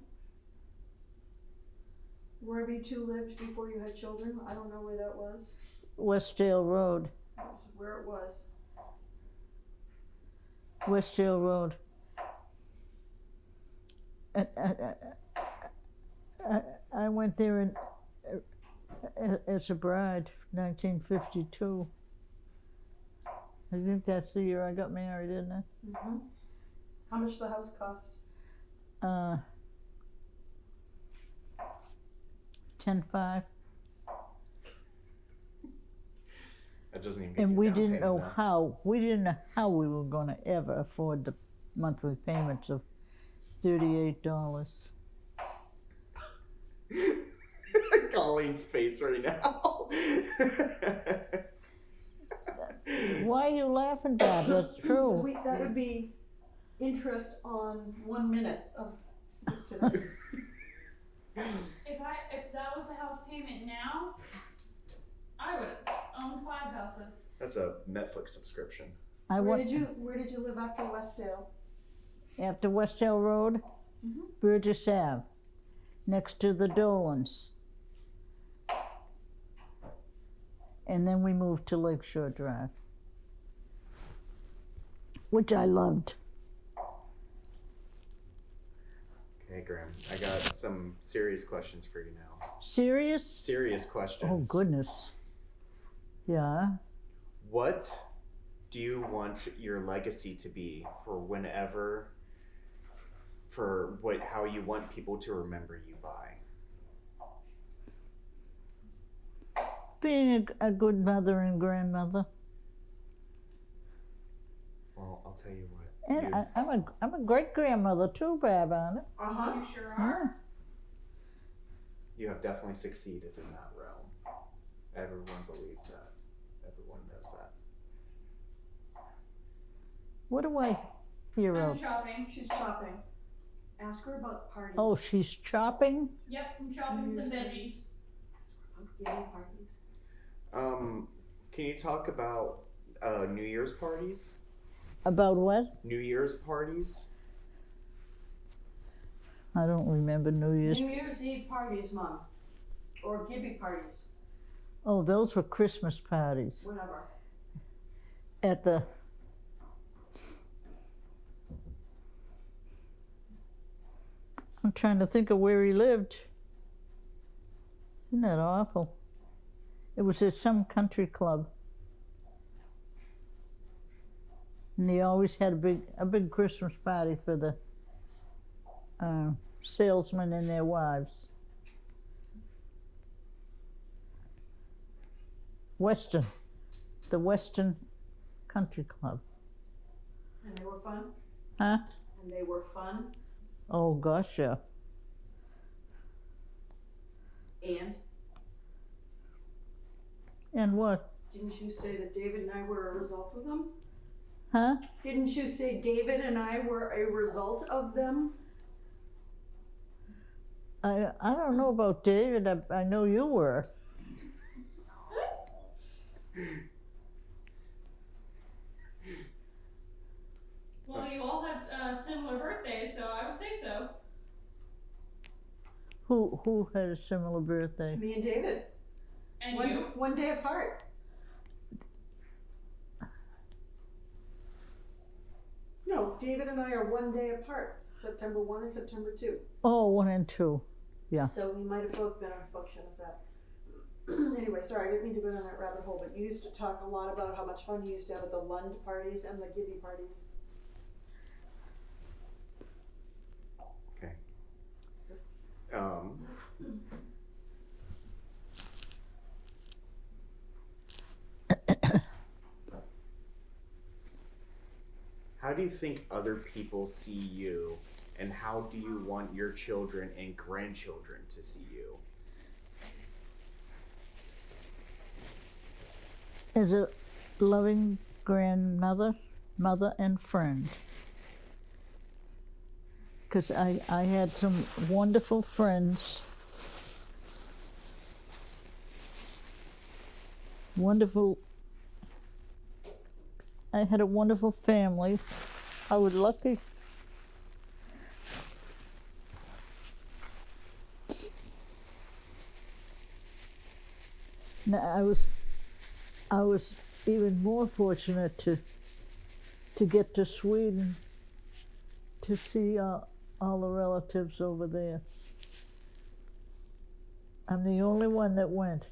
Speaker 4: wherever you two lived before you had children. I don't know where that was.
Speaker 2: Westdale Road.
Speaker 4: That's where it was.
Speaker 2: Westdale Road. I went there as a bride, 1952. I think that's the year I got married, isn't it?
Speaker 4: Mm-hmm. How much the house cost?
Speaker 2: 10.5.
Speaker 1: That doesn't even get
Speaker 2: And
Speaker 1: you
Speaker 2: we
Speaker 1: down
Speaker 2: didn't
Speaker 1: payment
Speaker 2: know
Speaker 1: now.
Speaker 2: how we were going to ever afford the monthly payments of $38.
Speaker 1: Colleen's face right now.
Speaker 2: Why are you laughing, Bob? That's true.
Speaker 4: That would be interest on 1 minute of today.
Speaker 6: If that was the house payment now, I would own 5 houses.
Speaker 1: That's a Netflix subscription.
Speaker 4: Where did you live after Westdale?
Speaker 2: After Westdale Road,
Speaker 4: Mhm.
Speaker 2: Burgess Ave, next to the Dolans. And then we moved to Lakeshore Drive, which I loved.
Speaker 1: Okay, Graham. I got some serious questions for you now.
Speaker 2: Serious?
Speaker 1: Serious questions.
Speaker 2: Oh, goodness. Yeah.
Speaker 1: What do you want your legacy to be how you want people to remember you by?
Speaker 2: being a good mother and grandmother.
Speaker 1: Well, I'll tell you what.
Speaker 2: And I'm a great grandmother too, Bab, on it.
Speaker 4: Uh-huh.
Speaker 6: You sure are.
Speaker 1: You have definitely succeeded in that realm. Everyone believes that. Everyone knows that.
Speaker 2: What do I hear
Speaker 6: I'm
Speaker 2: of?
Speaker 6: shopping.
Speaker 4: She's chopping. Ask her about parties.
Speaker 2: Oh, she's chopping?
Speaker 6: Yep, I'm shopping some veggies.
Speaker 4: Yellow parties.
Speaker 1: Can you talk about New Year's parties?
Speaker 2: About what?
Speaker 1: New Year's parties?
Speaker 2: I don't remember New Year's.
Speaker 4: New Year's Eve parties, Mom. Or Gibby parties.
Speaker 2: Oh, those were Christmas parties.
Speaker 4: Whatever.
Speaker 2: At the... I'm trying to think of where he lived. Isn't that awful? It was at some country club. And they always had a big Christmas party for the salesmen and their wives. The Western Country Club.
Speaker 4: And they were fun?
Speaker 2: Huh?
Speaker 4: And they were fun?
Speaker 2: Oh gosh, yeah.
Speaker 4: And?
Speaker 2: And what?
Speaker 4: Didn't you say that David and I were a result of them?
Speaker 2: Huh?
Speaker 4: Didn't you say David and I were a result of them?
Speaker 2: I don't know about David. I know you were.
Speaker 6: Well, you all have similar birthdays, so I would say so.
Speaker 2: Who had a similar birthday?
Speaker 4: Me and David.
Speaker 6: And you?
Speaker 4: One day apart. No, David and I are one day apart. September 1 and September 2.
Speaker 2: Oh, 1 and 2. Yeah.
Speaker 4: So we might have both been a function of that. Anyway, sorry, I didn't mean to go down that rabbit hole, but you used to talk a lot about how much fun you used to have at the Lund parties and the Gibby parties.
Speaker 1: Okay. How do you think other people see you, and how do you want your children and grandchildren to see you?
Speaker 2: As a loving grandmother, mother, and friend. Because I had some wonderful friends. I had a wonderful family. I was lucky. Now, I was even more fortunate to get to Sweden to see all the relatives over there. I'm the only one that went.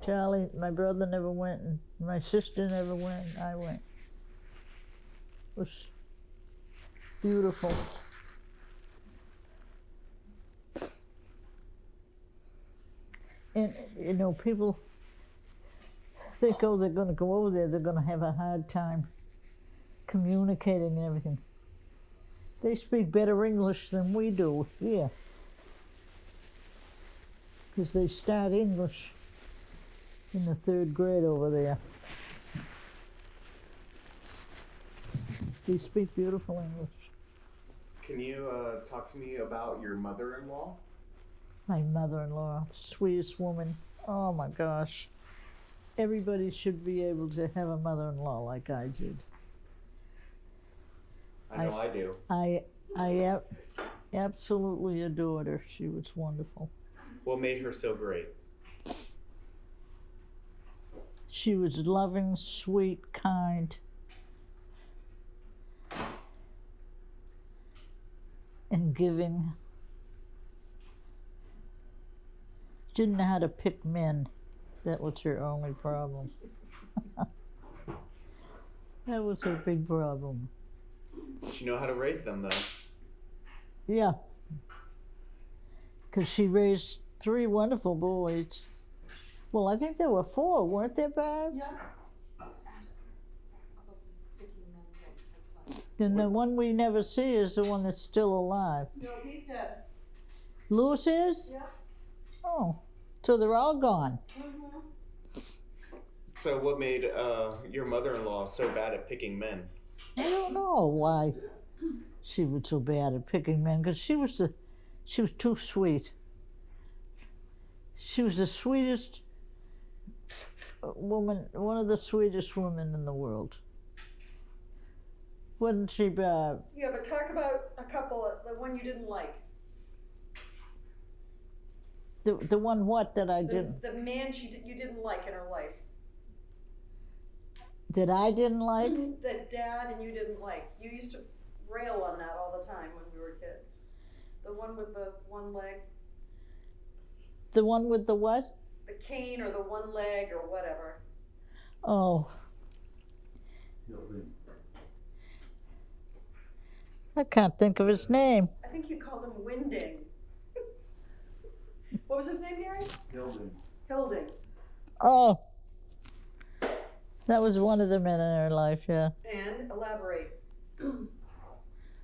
Speaker 2: Charlie, my brother never went, and my sister never went, and I went. It was beautiful. And, you know, people think, oh, they're going to go over there, they're going to have a hard time communicating and everything. They speak better English than we do here. Because they start English in the 3rd grade over there. They speak beautiful English.
Speaker 1: Can you talk to me about your mother-in-law?
Speaker 2: My mother-in-law, the sweetest woman. Oh my gosh. Everybody should be able to have a mother-in-law like I did.
Speaker 1: I know I do.
Speaker 2: I absolutely adored her. She was wonderful.
Speaker 1: What made her so great?
Speaker 2: She was loving, sweet, kind, and giving. She didn't know how to pick men. That was her only problem. That was her big problem.
Speaker 1: She know how to raise them, though.
Speaker 2: Yeah. because she raised 3 wonderful boys. Well, I think there were 4, weren't there, Barb?
Speaker 5: Yeah. Ask about the picking men thing, that's fun.
Speaker 2: And the one we never see is the one that's still alive.
Speaker 4: No, he's dead.
Speaker 2: Louis is?
Speaker 4: Yeah.
Speaker 2: Oh, so they're all gone.
Speaker 4: Mm-hmm.
Speaker 1: So what made your mother-in-law so bad at picking men?
Speaker 2: I don't know why she was so bad at picking men, because she was too sweet. She was the sweetest woman, one of the sweetest women in the world. Wasn't she, Barb?
Speaker 4: Yeah, but talk about a couple, the one you didn't like.
Speaker 2: The one what that I didn't,
Speaker 4: The man you didn't like in her life.
Speaker 2: that I didn't like?
Speaker 4: That dad and you didn't like. You used to rail on that all the time when we were kids. The one with the one leg,
Speaker 2: The one with the what?
Speaker 4: the cane or the one leg or whatever.
Speaker 2: Oh,
Speaker 3: Hilden.
Speaker 2: I can't think of his name.
Speaker 4: I think you called him Winding. What was his name, Gary?
Speaker 3: Hilden.
Speaker 4: Hilding.
Speaker 2: Oh, that was one of the men in her life, yeah.
Speaker 4: And elaborate.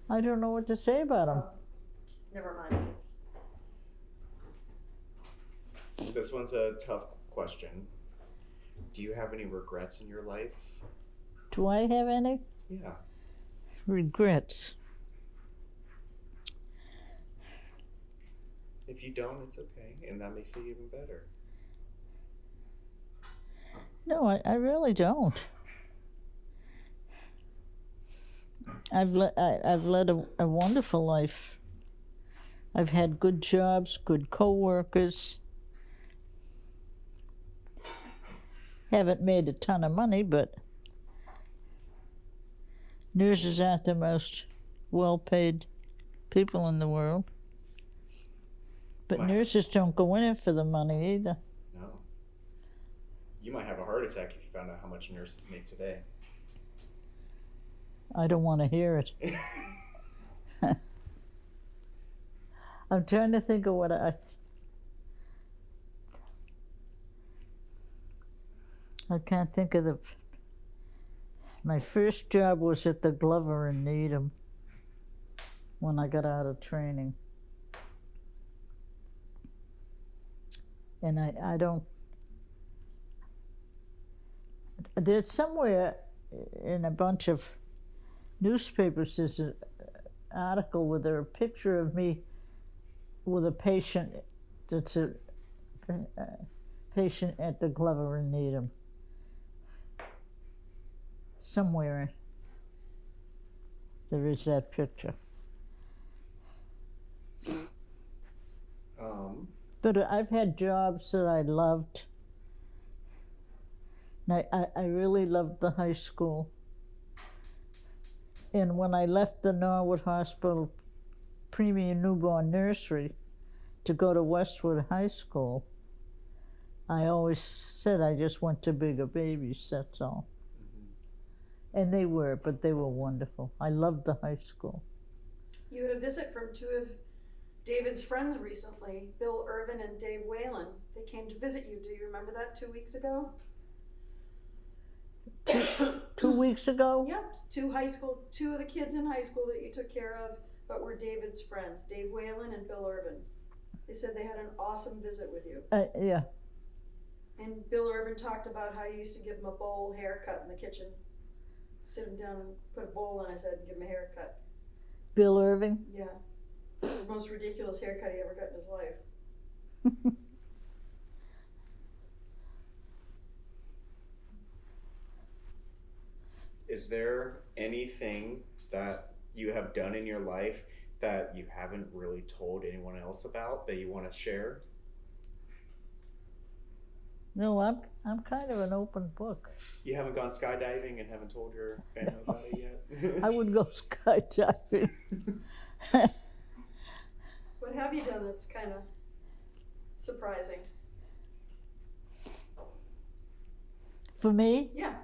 Speaker 2: I don't know what to say about him.
Speaker 4: Never mind.
Speaker 1: This one's a tough question. Do you have any regrets in your life?
Speaker 2: Do I have any
Speaker 1: Yeah.
Speaker 2: regrets?
Speaker 1: If you don't, it's okay, and that makes it even better.
Speaker 2: No, I really don't. I've led a wonderful life. I've had good jobs, good co-workers. Haven't made a ton of money, but nurses aren't the most well-paid people in the world. But
Speaker 1: Wow.
Speaker 2: nurses don't go in it for the money either.
Speaker 1: No. You might have a heart attack if you found out how much nurses make today.
Speaker 2: I don't want to hear it. I'm trying to think of what I can't think of my first job was at the Glover in Needham when I got out of training. And I don't, there's somewhere in a bunch of newspapers, there's an article with a picture of me with a patient that's a patient at the Glover in Needham. Somewhere there is that picture. But I've had jobs that I loved. And I really loved the high school. And when I left the Norwood Hospital Premium Newborn Nursery to go to Westwood High School, I always said I just went to bigger babies, that's all. Mm-hmm. And they were, but they were wonderful. I loved the high school.
Speaker 4: You had a visit from 2 of David's friends recently, Bill Irvin and Dave Whalen. They came to visit you. Do you remember that 2 weeks ago?
Speaker 2: 2 weeks ago?
Speaker 4: Yep, 2 of the kids in high school that you took care of, but were David's friends, Dave Whalen and Bill Irvin. They said they had an awesome visit with you.
Speaker 2: Yeah.
Speaker 4: And Bill Irvin talked about how you used to give him a bowl haircut in the kitchen. Sit him down and put a bowl on his head and give him a haircut.
Speaker 2: Bill Irving?
Speaker 4: Yeah. The most ridiculous haircut he ever got in his life.
Speaker 1: Is there anything that you have done in your life that you haven't really told anyone else about that you want to share?
Speaker 2: No, I'm kind of an open book.
Speaker 1: You haven't gone skydiving and haven't told your family about it yet?
Speaker 2: I would go skydiving.
Speaker 4: What have you done that's kind of surprising?
Speaker 2: For me,
Speaker 4: Yeah.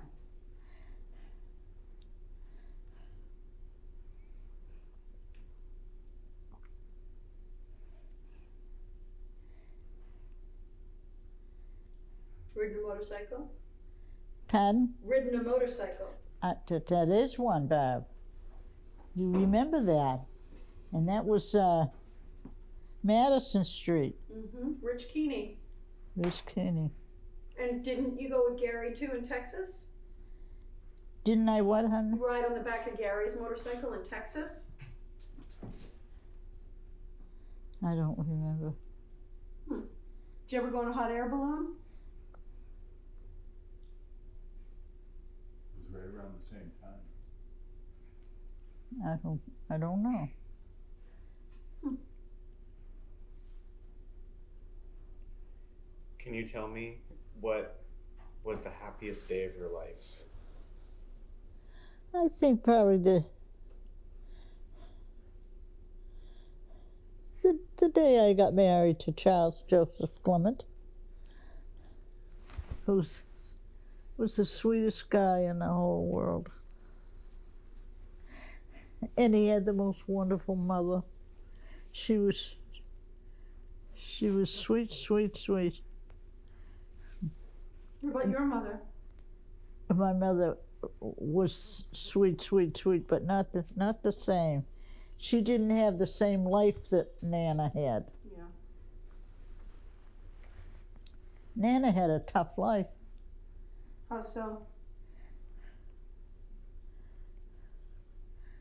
Speaker 4: Ridden a motorcycle?
Speaker 2: Pardon?
Speaker 4: Ridden a motorcycle.
Speaker 2: That is one, Bob. You remember that? And that was Madison Street.
Speaker 4: Mm-hmm. Rich Keeney.
Speaker 2: Where's Kenny?
Speaker 4: And didn't you go with Gary too in Texas?
Speaker 2: Didn't I what, honey?
Speaker 4: Ride on the back of Gary's motorcycle in Texas?
Speaker 2: I don't remember.
Speaker 4: Did you ever go on a hot air balloon?
Speaker 3: It was right around the same time.
Speaker 2: I don't know.
Speaker 1: Can you tell me what was the happiest day of your life?
Speaker 2: I think probably the day I got married to Charles Joseph Clement, who was the sweetest guy in the whole world. And he had the most wonderful mother. She was sweet, sweet, sweet.
Speaker 4: What about your mother?
Speaker 2: My mother was sweet, sweet, sweet, but not the same. She didn't have the same life that Nana had.
Speaker 4: Yeah.
Speaker 2: Nana had a tough life.
Speaker 4: How so?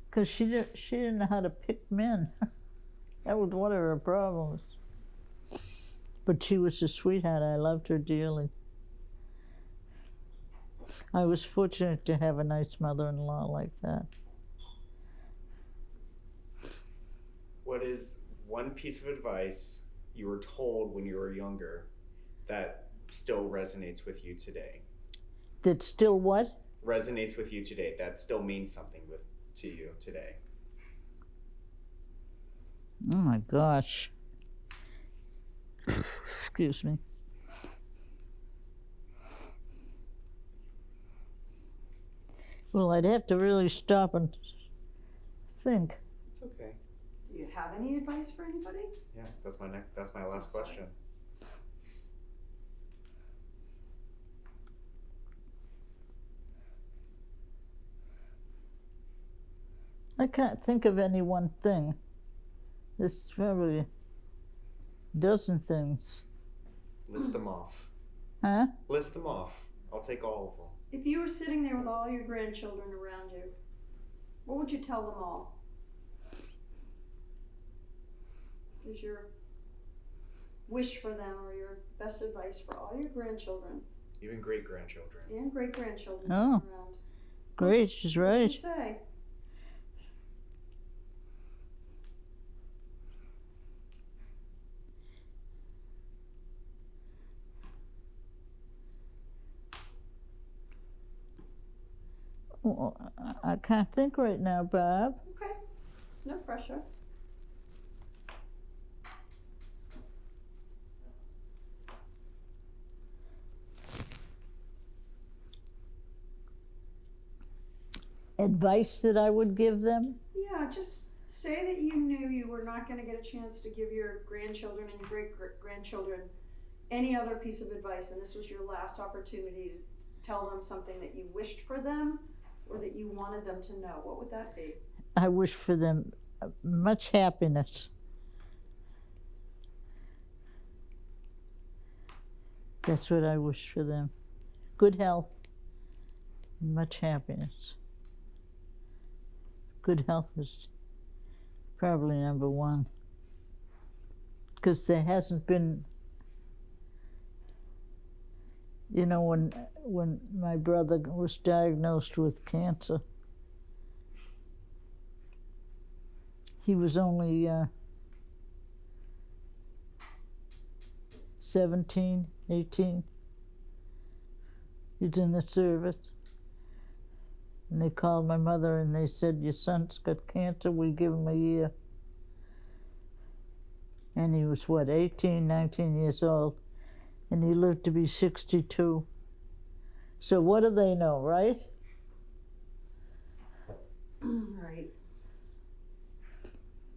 Speaker 2: Because she didn't know how to pick men. That was one of her problems. But she was a sweetheart. I loved her dearly. I was fortunate to have a nice mother-in-law like that.
Speaker 1: What is one piece of advice you were told when you were younger that still resonates with you today?
Speaker 2: That still what?
Speaker 1: Resonates with you today, that still means something to you today.
Speaker 2: Oh my gosh. Excuse me. Well, I'd have to really stop and think.
Speaker 1: It's okay.
Speaker 4: Do you have any advice for anybody?
Speaker 1: Yeah, that's my last question.
Speaker 2: I can't think of any one thing. There's probably a dozen things.
Speaker 1: List them off.
Speaker 2: Huh?
Speaker 1: List them off. I'll take all of them.
Speaker 4: If you were sitting there with all your grandchildren around you, what would you tell them all? Is your wish for them or your best advice for all your grandchildren
Speaker 1: Even great-grandchildren.
Speaker 4: and great-grandchildren
Speaker 2: Oh,
Speaker 4: sitting around?
Speaker 2: Great, she's
Speaker 4: What would
Speaker 2: right.
Speaker 4: you say?
Speaker 2: Oh, I can't think right now, Bob.
Speaker 4: Okay, no pressure.
Speaker 2: Advice that I would give them?
Speaker 4: Yeah, just say that you knew you were not going to get a chance to give your grandchildren and your great-grandchildren any other piece of advice, and this was your last opportunity to tell them something that you wished for them or that you wanted them to know. What would that be?
Speaker 2: I wish for them much happiness. That's what I wish for them. Good health, and much happiness. Good health is probably number one. Because there hasn't been, you know, when my brother was diagnosed with cancer, he was only 17, 18. He's in the service. And they called my mother and they said, your son's got cancer, we give him a year. And he was, what, 18, 19 years old. And he lived to be 62. So what do they know, right?
Speaker 4: Right.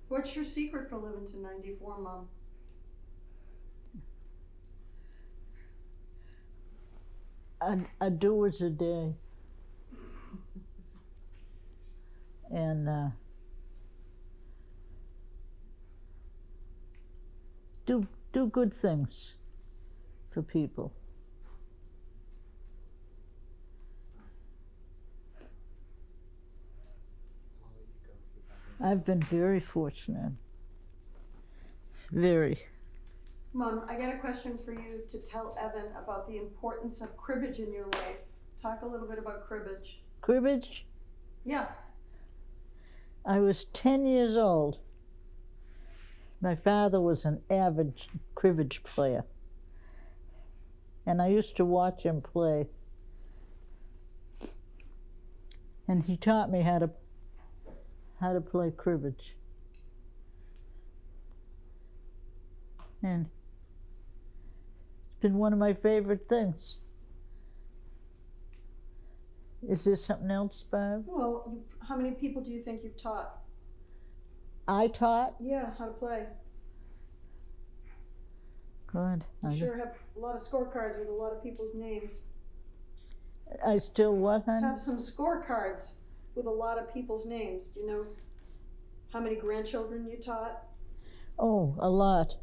Speaker 4: What's your secret for living to 94, Mom?
Speaker 2: a doer's a day. And do good things for people. I've been very fortunate. Very.
Speaker 4: Mom, I got a question for you to tell Evan about the importance of cribbage in your life. Talk a little bit about cribbage.
Speaker 2: Cribbage?
Speaker 4: Yeah.
Speaker 2: I was 10 years old. My father was an avid cribbage player. And I used to watch him play. And he taught me how to play cribbage. And it's been one of my favorite things. Is there something else, Barb?
Speaker 4: Well, how many people do you think you've taught?
Speaker 2: I taught?
Speaker 4: Yeah, how to play.
Speaker 2: Good.
Speaker 4: You sure have a lot of scorecards with a lot of people's names.
Speaker 2: I still what, honey?
Speaker 4: Have some scorecards with a lot of people's names. Do you know how many grandchildren you taught?
Speaker 2: Oh, a lot.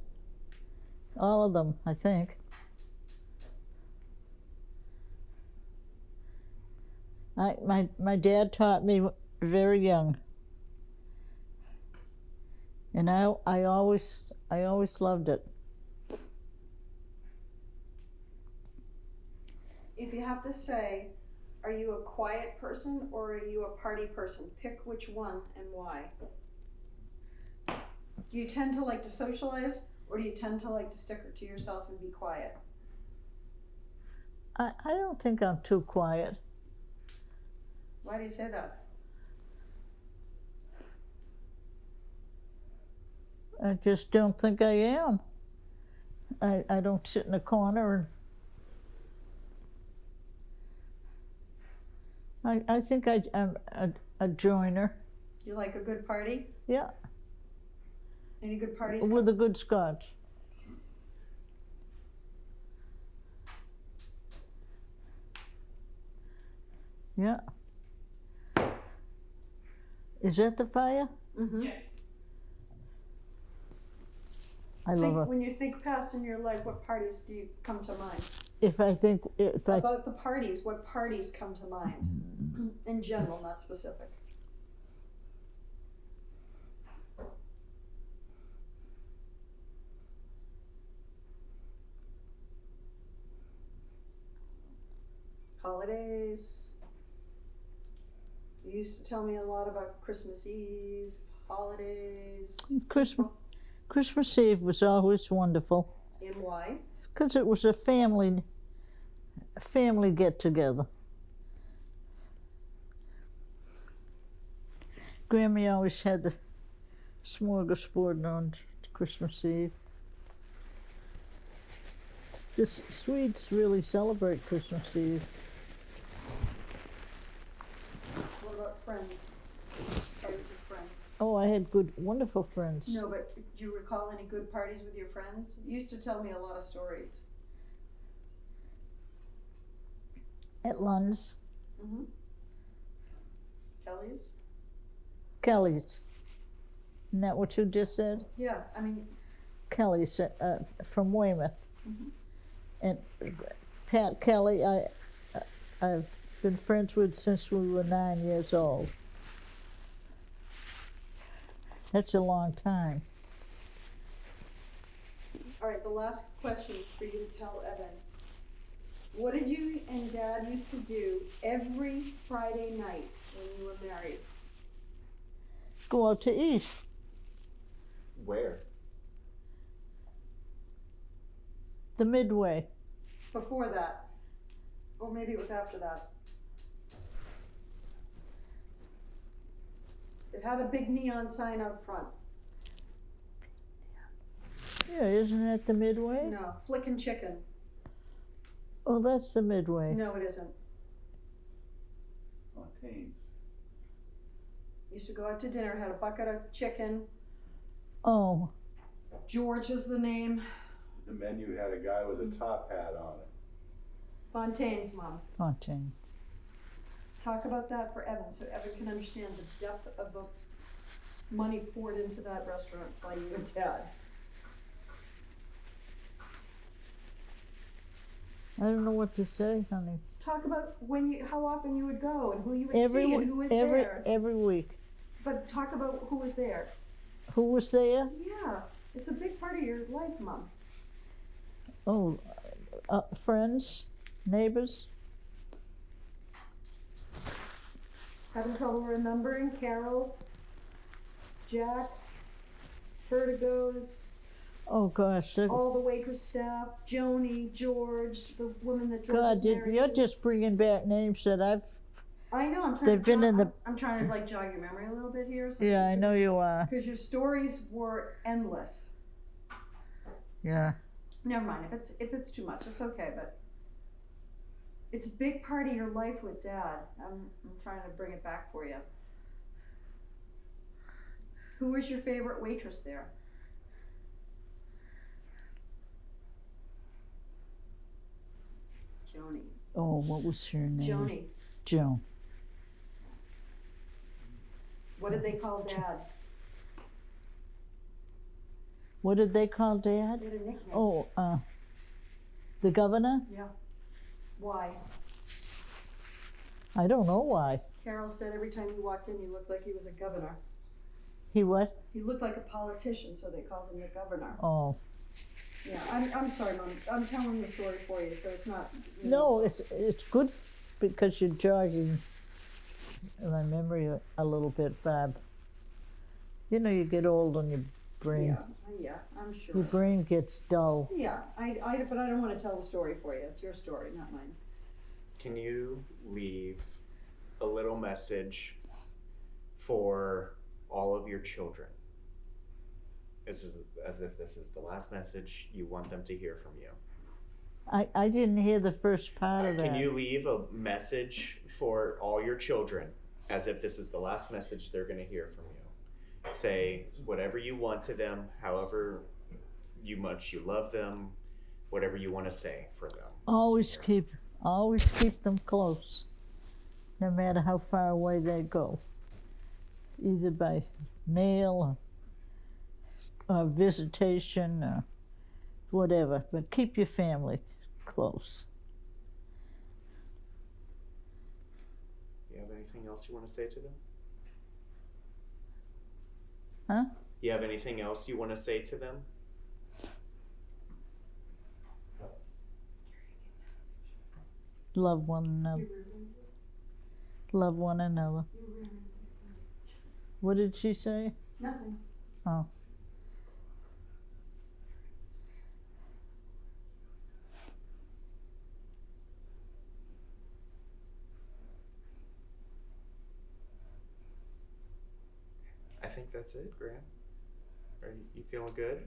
Speaker 2: All of them, I think. My dad taught me very young. And I always loved it.
Speaker 4: If you have to say, are you a quiet person or are you a party person? Pick which one and why. Do you tend to like to socialize or do you tend to like to stick to yourself and be quiet?
Speaker 2: I don't think I'm too quiet.
Speaker 4: Why do you say that?
Speaker 2: I just don't think I am. I don't sit in a corner and I think I'm a joiner.
Speaker 4: You like a good party?
Speaker 2: Yeah,
Speaker 4: Any good parties?
Speaker 2: with a good scotch. Yeah. Is that the fire?
Speaker 4: Mm-hmm.
Speaker 6: Yes.
Speaker 2: I love it.
Speaker 4: When you think past in your life, what parties do you come to mind?
Speaker 2: If I
Speaker 4: About the parties, what parties come to mind? In general, not specific. Holidays. You used to tell me a lot about Christmas Eve, holidays.
Speaker 2: Christmas Eve was always wonderful
Speaker 4: And why?
Speaker 2: because it was a family get together. Grammy always had the smorgasbord on Christmas Eve. The Swedes really celebrate Christmas Eve.
Speaker 4: What about friends? Parties with friends?
Speaker 2: Oh, I had good, wonderful friends.
Speaker 4: No, but do you recall any good parties with your friends? You used to tell me a lot of stories.
Speaker 2: At Lund's,
Speaker 4: Mm-hmm. Kelly's?
Speaker 2: Kelly's. Isn't that what you just said?
Speaker 4: Yeah, I mean,
Speaker 2: Kelly's from Weymouth.
Speaker 4: Mhm.
Speaker 2: And Pat Kelly, I've been friends with since we were 9 years old. That's a long time.
Speaker 4: all right, the last question for you to tell Evan. What did you and Dad used to do every Friday night when you were married?
Speaker 2: Go out to eat.
Speaker 1: Where?
Speaker 2: The Midway.
Speaker 4: Before that? Or maybe it was after that. It had a big neon sign out front.
Speaker 2: Yeah, isn't that the Midway?
Speaker 4: No, Flickin' Chicken.
Speaker 2: Oh, that's the Midway.
Speaker 4: No, it isn't.
Speaker 3: Fontaines.
Speaker 4: Used to go out to dinner, had a bucket of chicken.
Speaker 2: Oh,
Speaker 4: George was the name.
Speaker 3: The menu had a guy with a top hat on it.
Speaker 4: Fontaine's mom.
Speaker 2: Fontaine.
Speaker 4: Talk about that for Evan, so Evan can understand the depth of the money poured into that restaurant by you and Dad.
Speaker 2: I don't know what to say, honey.
Speaker 4: Talk about how often you would go and who you would
Speaker 2: Every
Speaker 4: see
Speaker 2: w-
Speaker 4: and who was
Speaker 2: every
Speaker 4: there.
Speaker 2: every week.
Speaker 4: But talk about who was there.
Speaker 2: Who was there?
Speaker 4: Yeah, it's a big part of your life, Mom.
Speaker 2: Oh, friends, neighbors.
Speaker 4: Having trouble remembering Carol, Jack, Vertigos,
Speaker 2: Oh gosh,
Speaker 4: all the waitress staff, Joni, George, the woman that George was
Speaker 2: God,
Speaker 4: married
Speaker 2: you're
Speaker 4: to.
Speaker 2: just bringing back names that I've.
Speaker 4: I know. I'm trying.
Speaker 2: They've been in the.
Speaker 4: I'm trying to like jog your memory a little bit here. So
Speaker 2: Yeah, I know you are.
Speaker 4: Because your stories were endless.
Speaker 2: Yeah.
Speaker 4: Never mind. If it's too much, it's okay. But it's a big part of your life with Dad. I'm trying to bring it back for you. Who was your favorite waitress there? Joni.
Speaker 2: Oh, what was her name?
Speaker 4: Joni.
Speaker 2: Joan.
Speaker 4: What did they call Dad?
Speaker 2: What did they call Dad?
Speaker 4: They had a nickname.
Speaker 2: Oh, the governor?
Speaker 4: Yeah. Why?
Speaker 2: I don't know why.
Speaker 4: Carol said every time he walked in, he looked like he was a governor.
Speaker 2: He what?
Speaker 4: He looked like a politician, so they called him the governor.
Speaker 2: Oh.
Speaker 4: Yeah, I'm sorry, Mom. I'm telling the story for you, so it's not.
Speaker 2: No, it's good because you're jogging my memory a little bit, Bob. You know, you get old and your brain.
Speaker 4: Yeah, I'm sure.
Speaker 2: Your brain gets dull.
Speaker 4: Yeah, but I don't want to tell the story for you. It's your story, not mine.
Speaker 1: Can you leave a little message for all of your children? This is as if this is the last message you want them to hear from you.
Speaker 2: I didn't hear the first part of that.
Speaker 1: Can you leave a message for all your children as if this is the last message they're going to hear from you? Say whatever you want to them, however much you love them, whatever you want to say for them.
Speaker 2: Always keep them close, no matter how far away they go, either by mail or visitation or whatever, but keep your family close.
Speaker 1: You have anything else you want to say to them?
Speaker 2: Huh?
Speaker 1: You have anything else you want to say to them?
Speaker 2: Love one another. Love one another. What did she say?
Speaker 4: Nothing.
Speaker 2: Oh.
Speaker 1: I think that's it, Grant. Are you feeling good?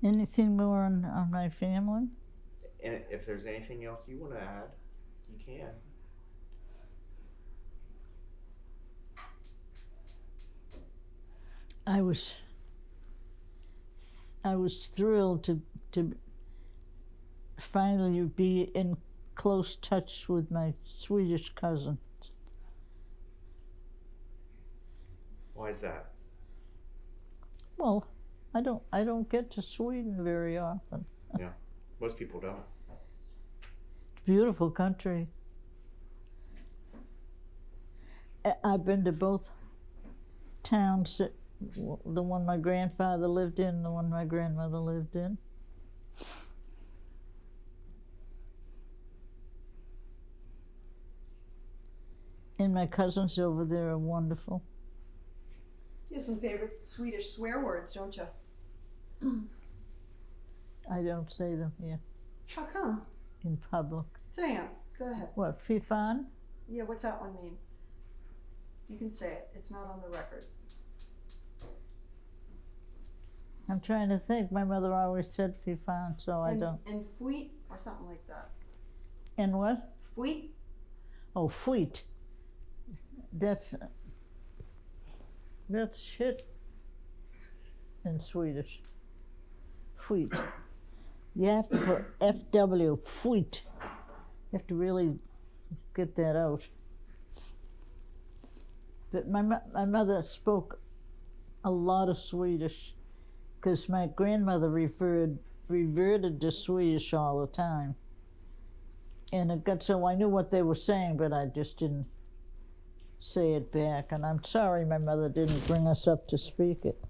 Speaker 2: Anything more on my family?
Speaker 1: And if there's anything else you want to add, you can.
Speaker 2: I was thrilled to finally be in close touch with my Swedish cousin.
Speaker 1: Why is that?
Speaker 2: Well, I don't get to Sweden very often.
Speaker 1: Yeah, most people don't.
Speaker 2: Beautiful country. I've been to both towns, the one my grandfather lived in, the one my grandmother lived in. And my cousins over there are wonderful.
Speaker 4: You have some favorite Swedish swear words, don't you?
Speaker 2: I don't say them here
Speaker 4: How come?
Speaker 2: in public.
Speaker 4: Say them. Go ahead.
Speaker 2: What, fy fan?
Speaker 4: Yeah, what's that one mean? You can say it. It's not on the record.
Speaker 2: I'm trying to think. My mother always said fy fan, so I don't.
Speaker 4: And fuit or something like that.
Speaker 2: And what?
Speaker 4: Fuit?
Speaker 2: Oh, fleet. That's shit in Swedish. Fleet. You have to put FW, fleet. have to really get that out. But my mother spoke a lot of Swedish because my grandmother reverted to Swedish all the time. And it got so I knew what they were saying, but I just didn't say it back. And I'm sorry my mother didn't bring us up to speak it.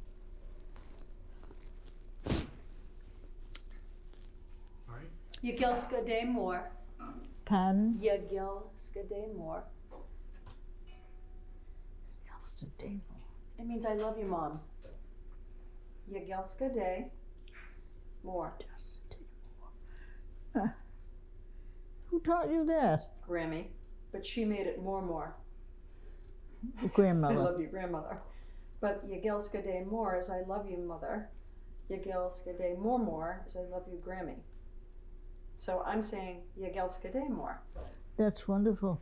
Speaker 4: Jagielska day more.
Speaker 2: Pardon?
Speaker 4: Jagielska day more. It means I love you, Mom. Jagielska day more.
Speaker 2: Who taught you that?
Speaker 4: Grammy. But she made it more.
Speaker 2: Your
Speaker 4: I
Speaker 2: grandmother.
Speaker 4: love you, grandmother. But Jagielska day more is I love you, mother. Jagielska day more is I love you, Grammy. So I'm saying Jagielska day more.
Speaker 2: That's wonderful.